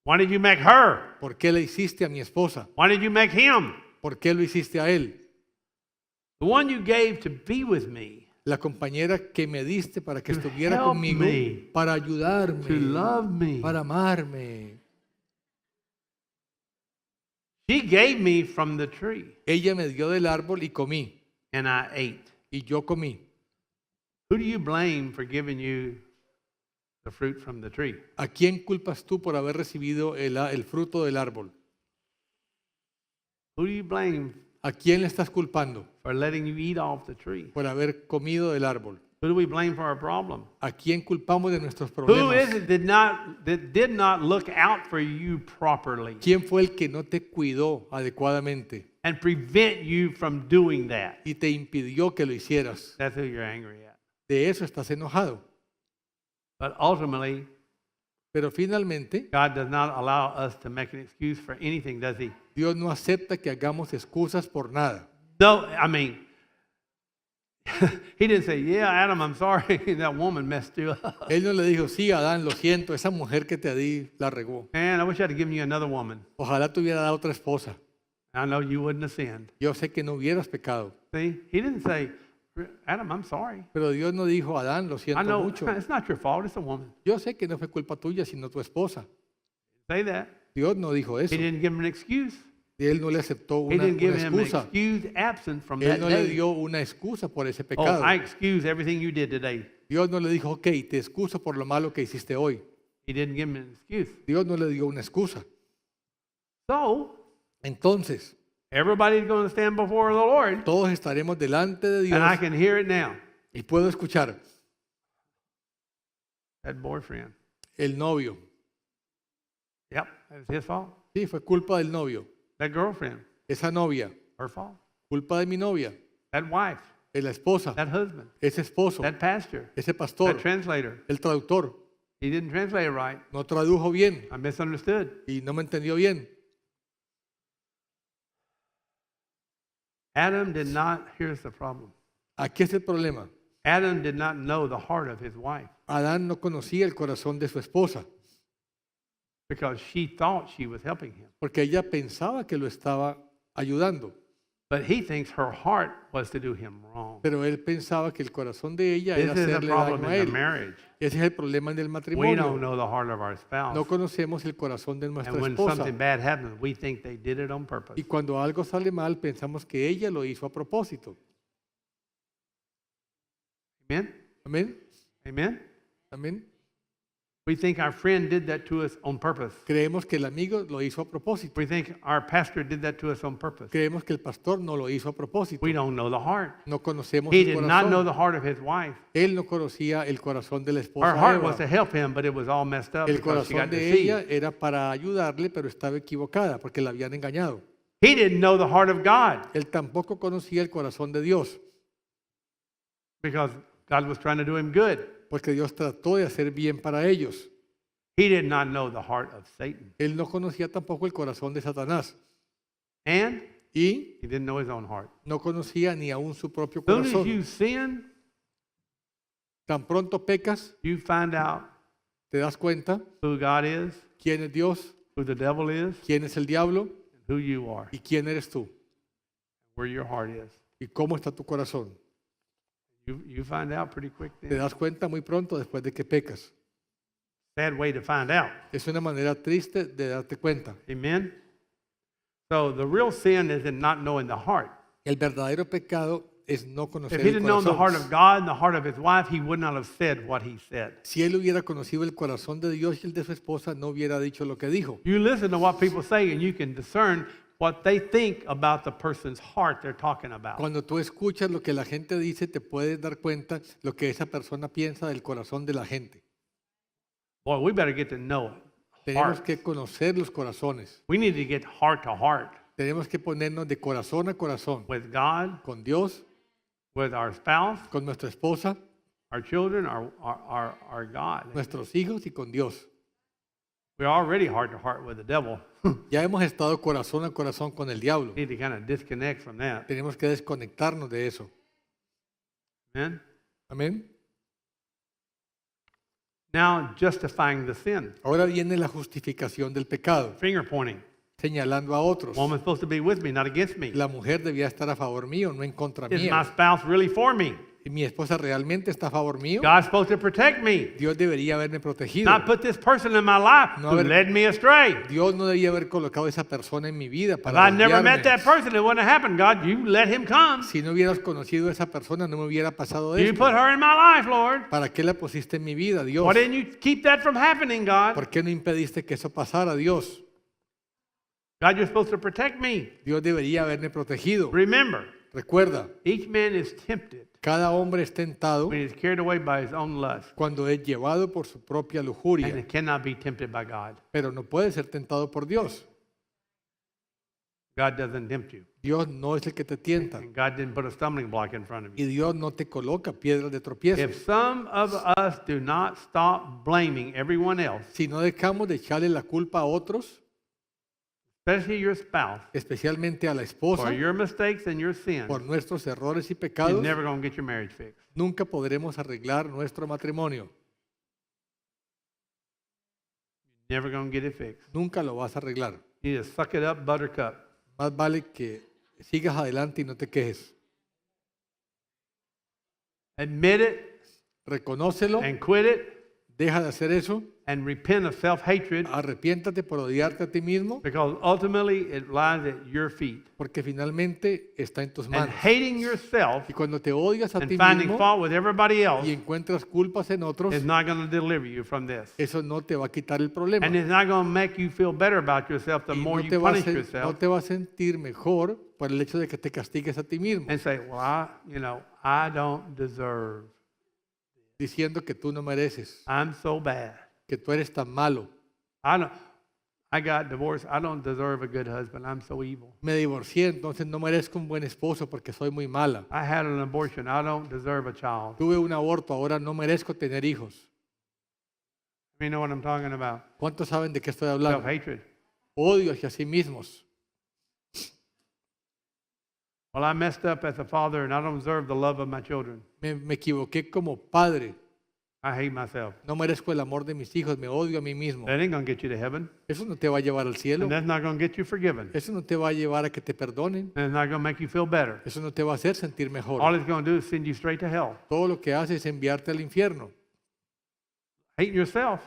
Why did you make her? ¿Por qué le hiciste a mi esposa? Why did you make him? ¿Por qué lo hiciste a él? The one you gave to be with me, La compañera que me diste para que To estuviera help conmigo, me. para ayudarme, to love me. para amarme. She gave me from the tree, Ella me dio del árbol y comí, and I ate. y yo comí. Who do you blame for giving you the fruit from the tree? ¿A quién culpas tú por haber recibido el fruto del árbol? Who do you blame ¿A quién le estás culpando for letting you eat off the tree? por haber comido del árbol? Who do we blame for our problem? ¿A quién culpamos de nuestros Who problemas? is it that did not look out for you properly ¿Quién fue el que no te cuidó adecuadamente and prevent you from doing that? y te impidió que lo hicieras? That's who you're angry at. De eso estás enojado. But ultimately, Pero finalmente, God does not allow us to make an excuse for anything, does He? Dios no acepta que hagamos excusas por nada. No, I mean, He didn't say, "Yeah, Adam, I'm sorry, that woman messed you up. Él no le dijo, sí, Adán, lo siento, esa mujer que te di la regó. Man, I wish I'd given you another woman. Ojalá te hubiera dado otra esposa. I know you wouldn't have sinned." Yo sé que no hubieras pecado. See, He didn't say, "Adam, I'm sorry. Pero Dios no dijo, Adán, lo I siento know mucho. it's not your fault, it's a woman." Yo sé que no fue culpa tuya, sino tu esposa. Say that. Dios no dijo He eso. didn't give him an excuse. Y él no le aceptó He una didn't give him an excusa. excused absence from Él that no le day. dio una excusa por ese Oh, pecado. I excuse everything you did today. Dios no le dijo, ok, te excuso por lo malo que hiciste hoy. He didn't give him an excuse. Dios no le dio una excusa. So, Entonces, everybody's going to stand before the Lord, todos estaremos delante de Dios and I can hear it now. y puedo escuchar That boyfriend. el novio. Yep, it was his fault. Sí, fue culpa del novio. That girlfriend, Esa novia, her fault. culpa de mi novia. That wife, De la esposa, that husband, ese esposo, that pastor, ese pastor, that translator. el traductor. He didn't translate it right. No tradujo bien I misunderstood. y no me entendió bien. Adam did not, here's the problem. Aquí es el problema. Adam did not know the heart of his wife Adán no conocía el corazón de su esposa because she thought she was helping him. porque ella pensaba que lo estaba ayudando, But he thinks her heart was to do him wrong. pero él pensaba que el corazón de ella This era is the hacerle problem daño a in the él. marriage. Ese es el problema del We don't matrimonio. know the heart of our No spouse. conocemos el corazón de nuestra And when esposa. something bad happens, we think they did it on purpose. Y cuando algo sale mal, pensamos que ella lo hizo a propósito. Amen? Amén. Amen? Amén. We think our friend did that to us on purpose. Creemos que el amigo lo hizo a propósito. We think our pastor did that to us on purpose. Creemos que el pastor no lo hizo a propósito. We don't know the heart. No conocemos He el did not know corazón. the heart of his wife. Él no conocía el corazón de la Her esposa heart was to Eva. help him, but it was all messed up El because she corazón got de ella deceived. era para ayudarle, pero estaba equivocada porque la habían engañado. He didn't know the heart of God Él tampoco conocía el corazón de Dios because God was trying to do him good. porque Dios trató de hacer bien para ellos. He did not know the heart of Satan. Él no conocía tampoco el corazón de Satanás And y he didn't know his own heart. no conocía ni aún su propio As soon as corazón. you sin, Tan pronto pecas, you find out te das cuenta who God is, quién es Dios, who the devil is, quién es el diablo and who you are, y quién eres tú where your heart is. y cómo está tu corazón. You find out pretty quick Te then. das cuenta muy pronto después de que pecas. Sad way to find out. Es una manera triste de darte cuenta. Amen? So the real sin is in not knowing the heart. El verdadero pecado es no conocer If he el didn't know the heart corazón. of God and the heart of his wife, he would not have said what he said. Si él hubiera conocido el corazón de Dios y el de su esposa, no hubiera dicho lo que dijo. You listen to what people say and you can discern what they think about the person's heart they're talking about. Cuando tú escuchas lo que la gente dice, te puedes dar cuenta lo que esa persona piensa del corazón de la gente. Boy, we better get to know Tenemos heart. que conocer los corazones. We need to get heart to heart Tenemos que ponernos de corazón a corazón with God, con Dios, with our spouse, con nuestra esposa, our children, our God. nuestros hijos y con Dios. We're already heart to heart with the devil. Ya hemos estado corazón a corazón con el diablo. Need to kind of disconnect from that. Tenemos que desconectarnos de eso. Amen? Amén. Now, justifying the sin. Ahora viene la justificación del pecado, Finger pointing. señalando a otros. Woman's supposed to be with me, not against me. La mujer debía estar a favor mío, no en contra Is my mía. spouse really for me? ¿Y mi esposa realmente está a favor mío? God's supposed to protect me, Dios debería haberme protegido. not put this person in my life No who haber- led me astray. Dios no debía haber colocado a esa persona en mi vida If para I never met desviarme. that person, it wouldn't have happened. God, you let him come. Si no hubieras conocido a esa persona, no me hubiera pasado You esto. put her in my life, Lord. ¿Para qué la pusiste en mi vida, Dios? Why didn't you keep that from happening, God? ¿Por qué no impediste que eso pasara, Dios? God, you're supposed to protect me. Dios debería haberme protegido. Remember, Recuerda, each man is tempted cada hombre es tentado when he is carried away by his own lust, cuando es llevado por su propia and lujuria, it cannot be tempted by God. pero no puede ser tentado por Dios. God doesn't tempt you, Dios no es el que te tienta and God didn't put a stumbling block in front of y you. Dios no te coloca piedras de tropiezo. If some of us do not stop blaming everyone else, Si no dejamos de echarle la culpa a otros, especially your spouse, especialmente a la for esposa, your mistakes and your sins, por nuestros errores y you're pecados, never going to get your marriage fixed. nunca podremos arreglar nuestro matrimonio. Never going to get it fixed. Nunca lo vas a arreglar. You just suck it up, buttercup. Más vale que sigas adelante y no te quejes. Admit it Reconócelo, and quit it deja de hacer eso, and repent of self-hatred, arrepiéntate por odiarte a ti mismo, because ultimately it lies at your feet. porque finalmente está en tus And manos. hating yourself Y cuando te odias a and ti finding mismo fault with everybody else y encuentras culpas en otros, is not going to deliver you from this. eso no te va a quitar el problema. And it's not going to make you feel better about yourself the Y more no you te, va a punish hacer- no yourself te va a sentir mejor por el hecho de que te castigues a ti mismo, and say, well, I don't deserve. diciendo que tú no mereces, I'm so bad. que tú eres tan malo. I got divorced. I don't deserve a good husband. I'm so evil. Me divorcié, entonces no merezco un buen esposo porque soy muy mala. I had an abortion. I don't deserve a child. Tuve un aborto, ahora no merezco tener hijos. You know what I'm talking about? ¿Cuántos saben de qué estoy hablando? Self-hatred. Odio hacia sí mismos. Well, I messed up as a father and I don't deserve the love of my children. Me equivoqué como padre. I hate myself. No merezco el amor de mis hijos, me odio a mí mismo. That ain't going to get you to heaven. Eso no te va a llevar al cielo. And that's not going to get you forgiven. Eso no te va a llevar a que te perdonen. And it's not going to make you feel better. Eso no te va a hacer sentir All mejor. it's going to do is send you straight to hell. Todo lo que hace es enviarte al infierno. Hating yourself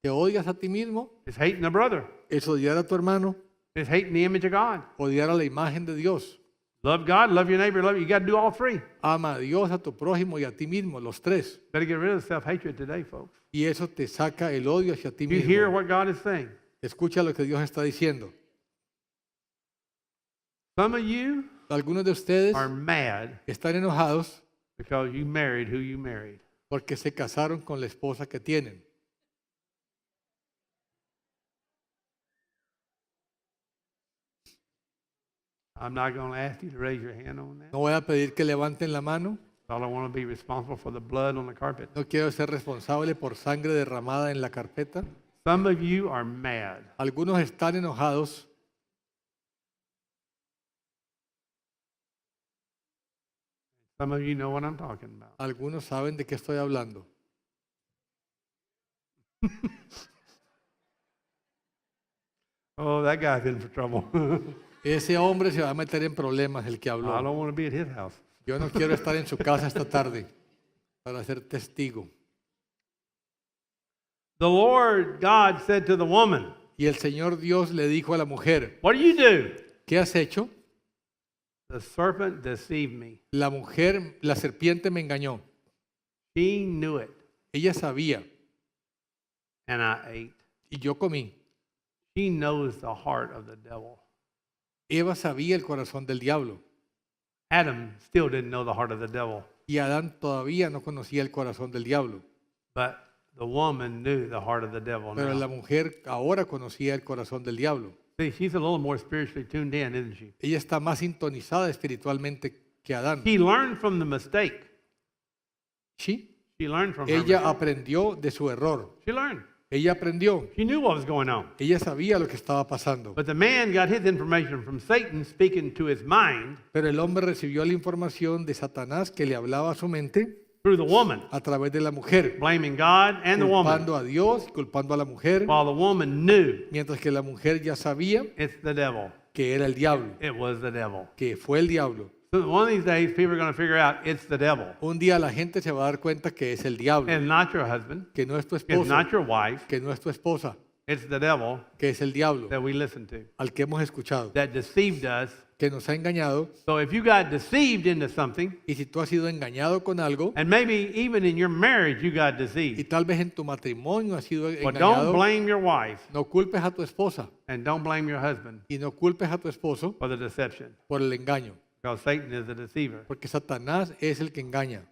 Te odias a ti mismo, is hating a brother. es odiar a tu hermano, It's hating the image of God. odiar a la imagen de Dios. Love God, love your neighbor, love you. You got to do all three. Ama a Dios, a tu prójimo y a ti mismo, los tres. Better get rid of self-hatred today, folks. Y eso te saca el odio hacia ti You hear mismo. what God is saying. Escucha lo que Dios está diciendo. Some of you Algunos de ustedes are mad están enojados because you married who you married. porque se casaron con la esposa que tienen. I'm not going to ask you to raise your hand on that. No voy a pedir que levanten la mano. I don't want to be responsible for the blood on the carpet. No quiero ser responsable por sangre derramada en la carpeta. Some of you are mad Algunos están enojados Some of you know what I'm talking about. Algunos saben de qué estoy hablando. Oh, that guy's in for trouble. Ese hombre se va a meter en problemas, el que I habló. don't want to be at his house. Yo no quiero estar en su casa esta tarde para ser testigo. The Lord God said to the woman, Y el Señor Dios le dijo a la mujer, what do you do? ¿qué has hecho? The serpent deceived me. La mujer, la serpiente me engañó. She knew it, Ella sabía and I ate. y yo comí. She knows the heart of the devil. Eva sabía el corazón del diablo Adam still didn't know the heart of the devil, y Adán todavía no conocía el corazón del diablo. but the woman knew the heart of the devil Pero la now. mujer ahora conocía el corazón del diablo. See, she's a little more spiritually tuned in, isn't she? Ella está más sintonizada espiritualmente que Adán. She learned from the mistake. ¿Sí? She learned from her Ella mistake. aprendió de su error. She learned. Ella aprendió. She knew what was going on. Ella sabía lo que estaba pasando. But the man got his information from Satan speaking to his mind Pero el hombre recibió la información de Satanás que le hablaba a su mente through the woman, a través de la mujer, blaming God and the woman, culpando a Dios y culpando a la mujer, while the woman knew mientras que la mujer ya sabía it's the devil. que era el diablo, It was the devil. que fue el diablo. So one of these days, people are going to figure out it's the devil. Un día la gente se va a dar cuenta que es el diablo, It's not your husband. que no es tu It's esposo, not your wife. que no es tu esposa, It's the devil que es el diablo that we listen to al que hemos escuchado, that deceived us. que nos ha engañado. So if you got deceived into something, Y si tú has sido engañado con algo, and maybe even in your marriage you got y deceived, tal vez en tu matrimonio has sido well, don't engañado, blame your wife no culpes a tu esposa and don't blame your husband y no culpes a tu esposo for the deception. por el engaño. because Satan is a deceiver. porque Satanás es el que engaña.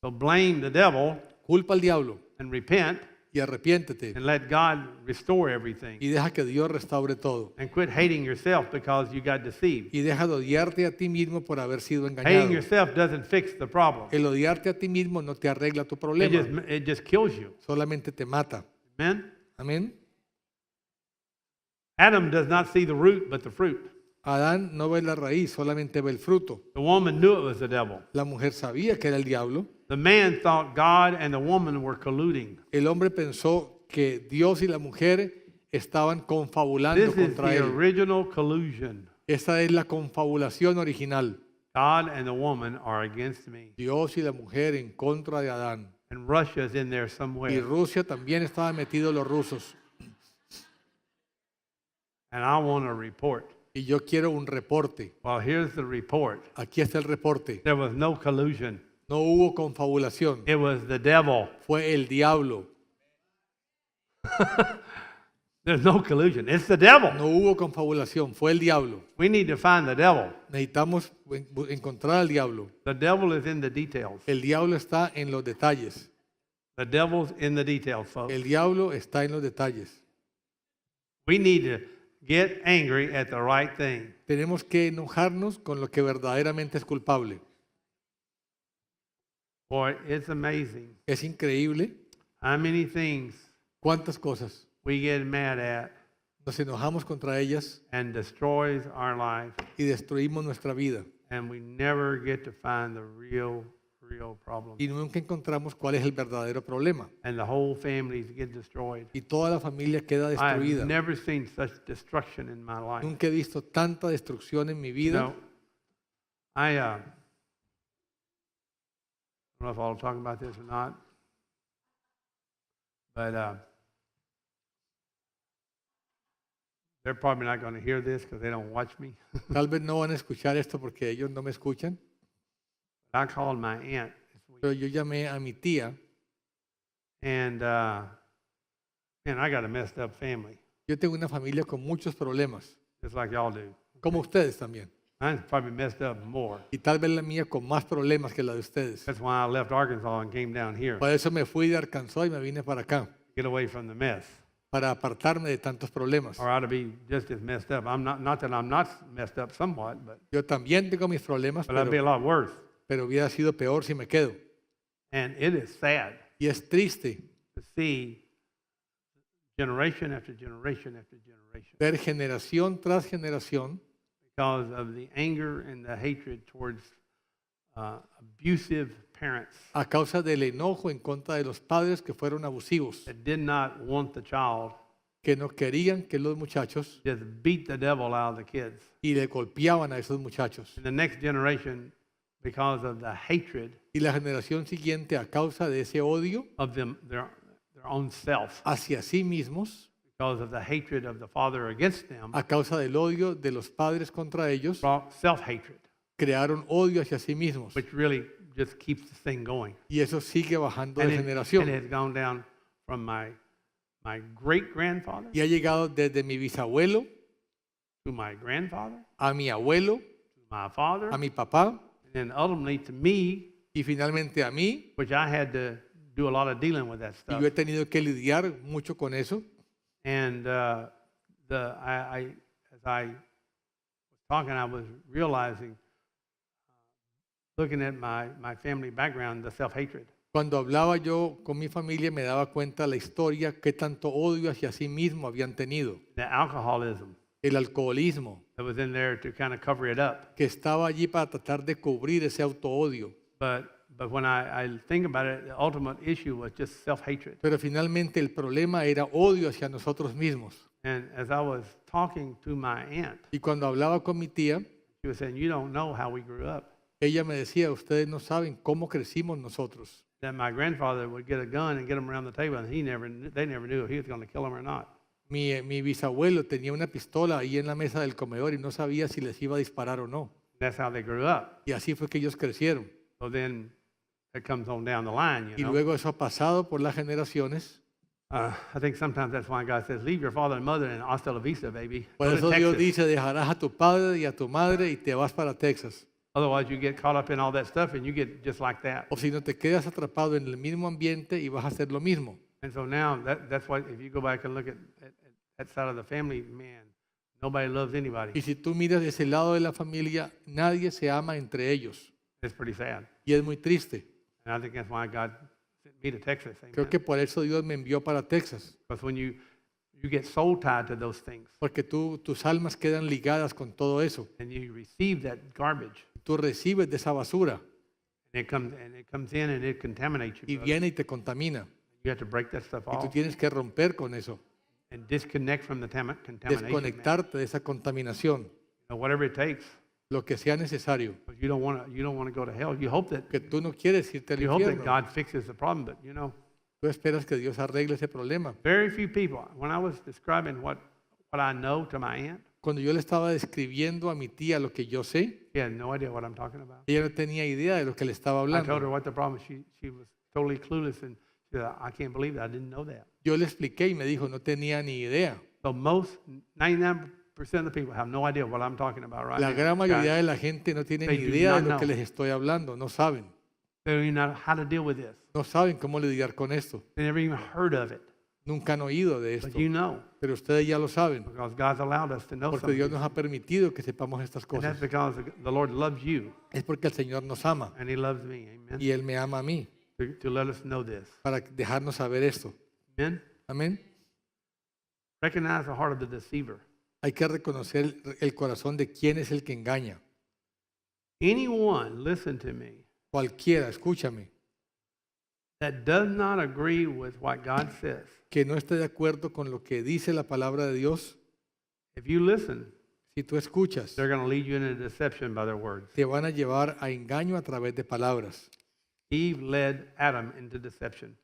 So blame the devil Culpa al diablo and repent y arrepiéntete and let God restore everything. y deja que Dios restaure todo. And quit hating yourself because you got deceived. Y deja de odiarte a ti mismo por haber sido Hating engañado. yourself doesn't fix the problem. El odiarte a ti mismo no te arregla tu It problema, just kills you. solamente te mata. Amen? Amén. Adam does not see the root but the fruit. Adán no ve la raíz, solamente ve el fruto. The woman knew it was the devil. La mujer sabía que era el diablo. The man thought God and the woman were colluding. El hombre pensó que Dios y la mujer estaban confabulando This is contra the él. original collusion. Esa es la confabulación original. God and the woman are against me. Dios y la mujer en contra de Adán. And Russia's in there Y somewhere. Rusia también estaban metidos los rusos. And I want a report. Y yo quiero un reporte. Well, here's the report. Aquí está el reporte. There was no collusion. No hubo confabulación. It was the devil. Fue el diablo. There's no collusion. It's the devil. No hubo confabulación. Fue el diablo. We need to find the devil. Necesitamos encontrar al diablo. The devil is in the details. El diablo está en los detalles. The devil's in the details, folks. El diablo está en los detalles. We need to get angry at the right thing. Tenemos que enojarnos con lo que verdaderamente es culpable. Boy, it's amazing Es increíble how many things cuántas cosas we get mad at nos enojamos contra ellas and destroys our life, y destruimos nuestra vida. and we never get to find the real problem. Y nunca encontramos cuál es el verdadero problema. And the whole families get destroyed. Y toda la familia queda I've destruida. never seen such destruction in my life. Nunca he visto tanta destrucción en mi vida. No, I don't know if I'll talk about this or not, but they're probably not going to hear this because they don't watch me. Tal vez no van a escuchar esto porque ellos no me escuchan. I called my aunt this week, Pero yo llamé a mi tía. and man, I got a messed up family, Yo tengo una familia con muchos problemas, just like y'all do. como ustedes también. Mine's probably messed up more. Y tal vez la mía con más problemas que la de ustedes. That's why I left Arkansas and came down here, Por eso me fui de Arkansas y me vine para acá, get away from the mess, para apartarme de tantos problemas. or I'd be just as messed up. I'm not that I'm not messed up somewhat, but Yo también tengo mis problemas, I'd be a lot worse. pero hubiera sido peor si me quedo. And it is sad Y es triste to see generation after generation after generation ver generación tras generación, because of the anger and the hatred towards abusive parents a causa del enojo en contra de los padres que fueron abusivos, that did not want the child, que no querían que los muchachos just beat the devil out of the kids. y le golpeaban a esos muchachos. And the next generation, because of the hatred Y la generación siguiente, a causa de ese odio of their own self, hacia sí mismos, because of the hatred of the father against them, a causa del odio de los padres contra ellos, brought self-hatred, crearon odio hacia sí mismos. which really just keeps the thing going. Y eso sigue bajando And de it, and generación. it has gone down from my great-grandfather Y ha llegado desde mi bisabuelo to my grandfather, a mi abuelo, to my father, a mi papá and then ultimately to me, y finalmente a mí. which I had to do a lot of dealing with that Y stuff. yo he tenido que lidiar mucho con eso. And as I was talking, I was realizing, looking at my family background, the self-hatred. Cuando hablaba yo con mi familia me daba cuenta la historia, qué tanto odio hacia sí mismo habían tenido. The alcoholism El alcoholismo, that was in there to kind of cover it up. que estaba allí para tratar de cubrir ese autoodio. But when I think about it, the ultimate issue was just self-hatred. Pero finalmente el problema era odio hacia nosotros mismos. And as I was talking to my aunt, Y cuando hablaba con mi tía, she was saying, "You don't know how we grew up." ella me decía, ustedes no saben cómo crecimos nosotros. That my grandfather would get a gun and get them around the table, and they never knew if he was going to kill them or not. Mi bisabuelo tenía una pistola ahí en la mesa del comedor y no sabía si les iba a disparar o no. That's how they grew up. Y así fue que ellos crecieron. So then it comes on down the line, Y luego eso ha pasado por las generaciones. I think sometimes that's why God says, leave your father and mother and hasta la vista, baby. Por Go to eso Dios Texas. dice, dejarás a tu padre y a tu madre y te vas para Texas. Otherwise, you get caught up in all that stuff and you get just like that. O si no, te quedas atrapado en el mismo ambiente y vas a hacer lo mismo. And so now that's why if you go back and look at that side of the family, man, nobody loves Y anybody. si tú miras ese lado de la familia, nadie se ama entre ellos. It's pretty sad. Y es muy triste. And I think that's why God sent me to Texas. Creo que por eso Dios me envió para Texas. Because when you get soul tied to those things Porque tus almas quedan ligadas con todo eso. and you receive that garbage, Tú recibes de esa basura and it comes in and it contaminates you. y brother. viene y te contamina. You have to break that stuff Y tú off tienes que romper con eso. and disconnect from the contamination. man. Desconectarte de esa contaminación. Whatever it takes. Lo que sea necesario. Because you don't want to go to hell. You hope that Que tú no quieres irte al you hope that infierno. God fixes the problem, but Tú esperas que Dios arregle ese problema. very few people. When I was describing what I know to my aunt, Cuando yo le estaba describiendo a mi tía lo que yo sé, she had no idea what I'm talking about. ella no tenía idea de lo que le estaba I told her hablando. what the problem. She was totally clueless, and she said, "I can't believe that. I didn't know that." Yo le expliqué y me dijo, no tenía ni idea. So most 99% of the people have no idea what I'm talking about right La now. gran mayoría God, de la gente no tiene They ni do idea de not lo que know. les estoy hablando, no saben. They don't even know how to deal with this. No saben cómo lidiar con esto. They never even heard of it, Nunca han oído de but esto, you know pero ustedes ya lo saben, because God's allowed us to know porque something. Dios nos ha permitido que sepamos estas And that's cosas. because the Lord loves you Es porque el Señor nos ama and He loves me. Amen. y Él me ama a mí, To let us know this. para dejarnos saber esto. Amen. Amén. Recognize the heart of the deceiver. Hay que reconocer el corazón de quién es el que engaña. Anyone, listen to me, Cualquiera, escúchame, that does not agree with what God says. que no esté de acuerdo con lo que dice la palabra de Dios, If you listen, si tú escuchas, they're going to lead you into deception by their words. te van a llevar a engaño a través de palabras. Eve led Adam into deception.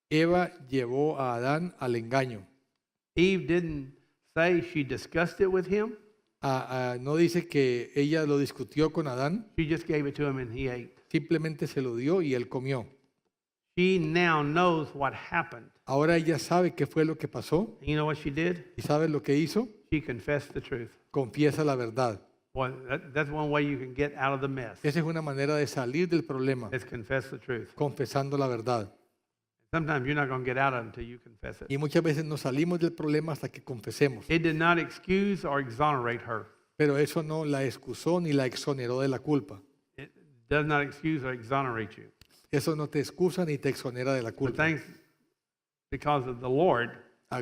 Eva llevó a Adán al engaño. Eve didn't say she discussed it with him. No dice que ella lo discutió con Adán, She just gave it to him and he ate. simplemente se lo dio y él comió. She now knows what happened. Ahora ella sabe qué fue lo que pasó And you know what she did? y sabe lo que hizo. She confessed the truth. Confiesa la verdad. Boy, that's one way you can get out of the mess. Esa es una manera de salir del problema, Is confess the truth. confesando la verdad. Sometimes you're not going to get out of it until you confess it. Y muchas veces no salimos del problema hasta que confesemos. It did not excuse or exonerate her. Pero eso no la excusó ni la exoneró de la culpa. It does not excuse or exonerate you. Eso no te excusa ni te exonera de la But culpa. thanks because of the Lord,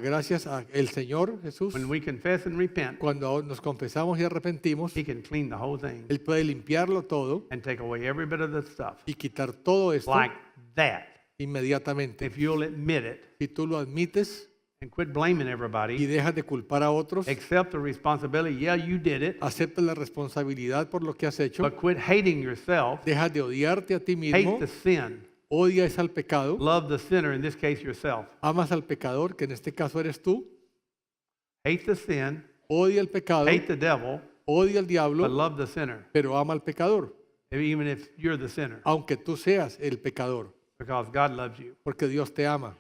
Gracias al Señor Jesús, when we confess and repent, cuando nos confesamos y arrepentimos, He can clean the whole thing Él puede limpiarlo todo and take away every bit of the stuff y quitar todo esto like that. inmediatamente. If you'll admit it Si tú lo admites and quit blaming y everybody, dejas de culpar a otros, accept the responsibility. Yeah, you did it, aceptas la responsabilidad por lo que has hecho, but quit hating yourself. dejas de odiarte a ti mismo, Hate the sin. odias al pecado, Love the sinner, in this case yourself. amas al pecador, que en este caso eres tú, Hate the sin, odia al pecado, hate the devil, odia al but diablo, love the sinner, pero ama al pecador, even if you're the sinner, aunque tú seas el pecador, because God loves you, porque Dios te ama,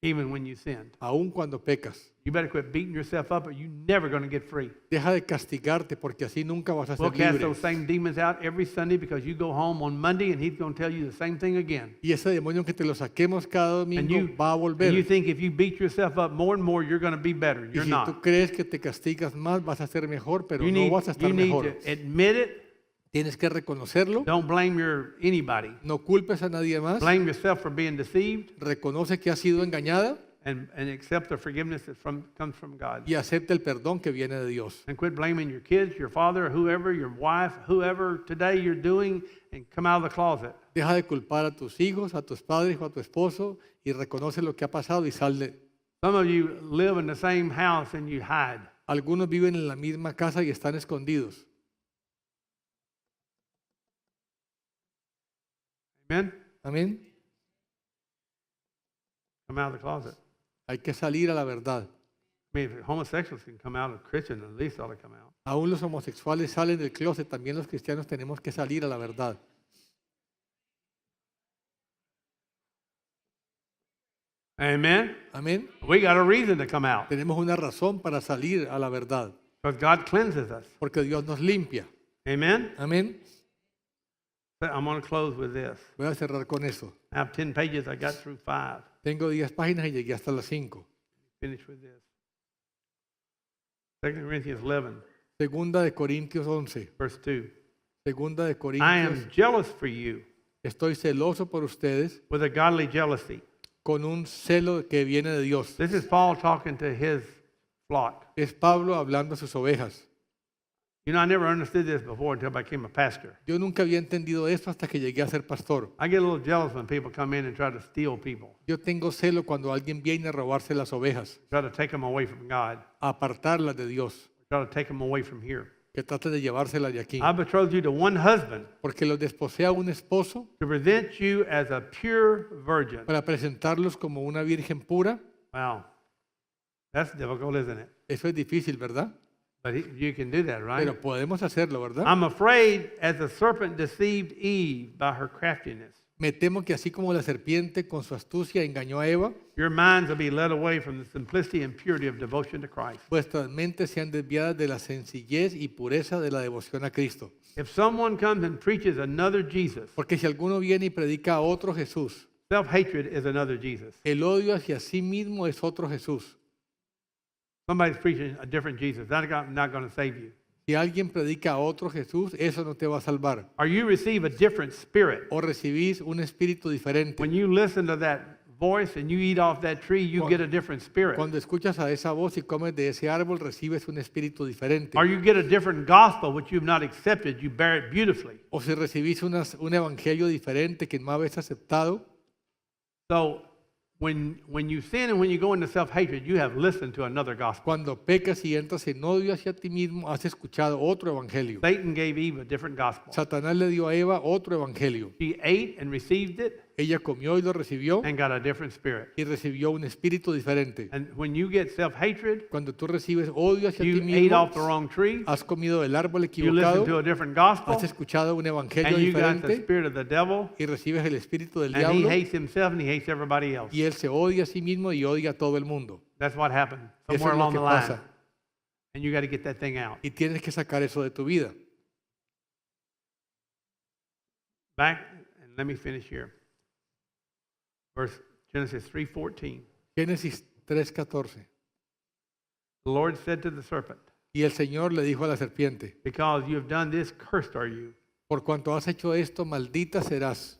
even when you sinned. aun cuando pecas. You better quit beating yourself up or you're never going to get free. Deja de castigarte porque así nunca vas a We'll ser cast libre. those same demons out every Sunday because you go home on Monday and he's going to tell you the same thing again. Y ese demonio que te lo saquemos cada And domingo you, va a and you volver. think if you beat yourself up more and more, you're going to be better. Y You're si tú not. crees que te castigas más, vas a ser mejor, pero You no need, vas a estar you need mejor. to admit it. Tienes que reconocerlo. Don't blame anybody. No culpes a nadie más. Blame yourself for being deceived Reconoce que has sido engañada and accept the forgiveness that comes from God. y acepta el perdón que viene de Dios. And quit blaming your kids, your father, whoever, your wife, whoever today you're doing, and come out of the closet. Deja de culpar a tus hijos, a tus padres o a tu esposo y reconoce lo que ha pasado y sal de. Some of you live in the same house and you hide. Algunos viven en la misma casa y están escondidos. Amen? Amén. Come out of the closet. Hay que salir a la verdad. I mean, if homosexuals can come out, a Christian at least ought to come out. Aún los homosexuales salen del closet, también los cristianos tenemos que salir a la verdad. Amen? Amén. We got a reason to come out Tenemos una razón para salir a la verdad, because God cleanses us. porque Dios nos limpia. Amen? Amén. But I'm going to close with this. Voy a cerrar con eso. I have 10 pages. I got through 5. Tengo 10 páginas y llegué hasta las 5. Finish with this. 2 Corinthians 11, Segunda de Corintios 11. verse 2. Segunda de I Corintios. am jealous for you Estoy celoso por ustedes with a godly jealousy. con un celo que viene de Dios. This is Paul talking to his flock. Es Pablo hablando a sus ovejas. You know, I never understood this before until I became a pastor. Yo nunca había entendido esto hasta que llegué a ser pastor. I get a little jealous when people come in and try to steal people, Yo tengo celo cuando alguien viene a robarse las ovejas, try to take them away from God, a apartarlas de Dios, try to take them away from here. que trate de llevárselas de aquí. I betrothed you to one husband Porque los desposé a un esposo to present you as a pure virgin. para presentarlos como una virgen pura. Wow. That's difficult, isn't it? Eso es difícil, ¿verdad? But you can do that, right? Pero podemos hacerlo, ¿verdad? I'm afraid as the serpent deceived Eve by her craftiness, Me temo que así como la serpiente con su astucia engañó a Eva, your minds will be led away from the simplicity and purity of devotion to Christ. vuestras mentes sean desviadas de la sencillez y pureza de la devoción a Cristo. If someone comes and preaches another Jesus, Porque si alguno viene y predica a otro Jesús, self-hatred is another Jesus. el odio hacia sí mismo es otro Jesús. Somebody's preaching a different Jesus. That's not going to save you. Si alguien predica a otro Jesús, eso no te va a salvar. Or you receive a different spirit. O recibís un espíritu diferente. When you listen to that voice and you eat off that tree, you get a different spirit. Cuando escuchas a esa voz y comes de ese árbol, recibes un espíritu diferente. Or you get a different gospel which you've not accepted, you bear it beautifully. O si recibís un evangelio diferente que no habéis aceptado. So when you sin and when you go into self-hatred, you have listened to another gospel. Cuando pecas y entras en odio hacia ti mismo, has escuchado otro evangelio. Satan gave Eve a different gospel. Satanás le dio a Eva otro evangelio. She ate and received it Ella comió y lo recibió and got a different spirit. y recibió un espíritu diferente. And when you get self-hatred, Cuando tú recibes odio hacia ti you ate mismo, off the wrong tree, has comido del árbol you listen to equivocado, a different gospel, has escuchado un evangelio and you got the diferente spirit of the devil, y recibes el espíritu del and he diablo hates himself and he hates everybody else. y él se odia a sí mismo y odia a todo el mundo. That's what happened Eso somewhere es lo along que the line. pasa And you got to get that thing out. y tienes que sacar eso de tu vida. Back, and let me finish here. Verse Genesis 3:14. Génesis 3:14. The Lord said to the serpent, Y el Señor le dijo a la serpiente, because you have done this, cursed are you. por cuanto has hecho esto, maldita serás.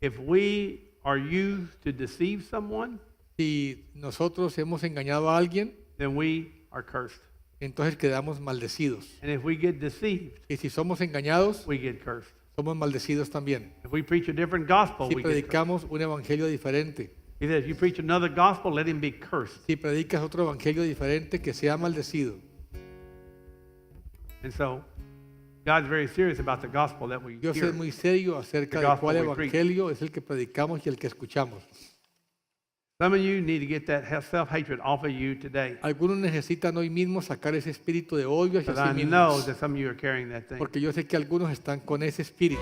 If we are used to deceive someone, Si nosotros hemos engañado a alguien, then we are cursed. entonces quedamos maldecidos. And if we get deceived, Y si somos engañados, we get cursed. somos maldecidos también. If we preach a different gospel, Si we get cursed. predicamos un evangelio diferente, He says, you preach another gospel, let him be cursed. si predicas otro evangelio diferente, que sea maldecido. And so, God's very serious about the gospel that we Dios hear. es muy serio acerca The de gospel cuál we preach. evangelio es el que predicamos y el que escuchamos. Some of you need to get that self-hatred off of you today. Algunos necesitan hoy mismo sacar ese espíritu de odio hacia Because sí I know mismos, that some of you are carrying that thing. porque yo sé que algunos están con ese espíritu.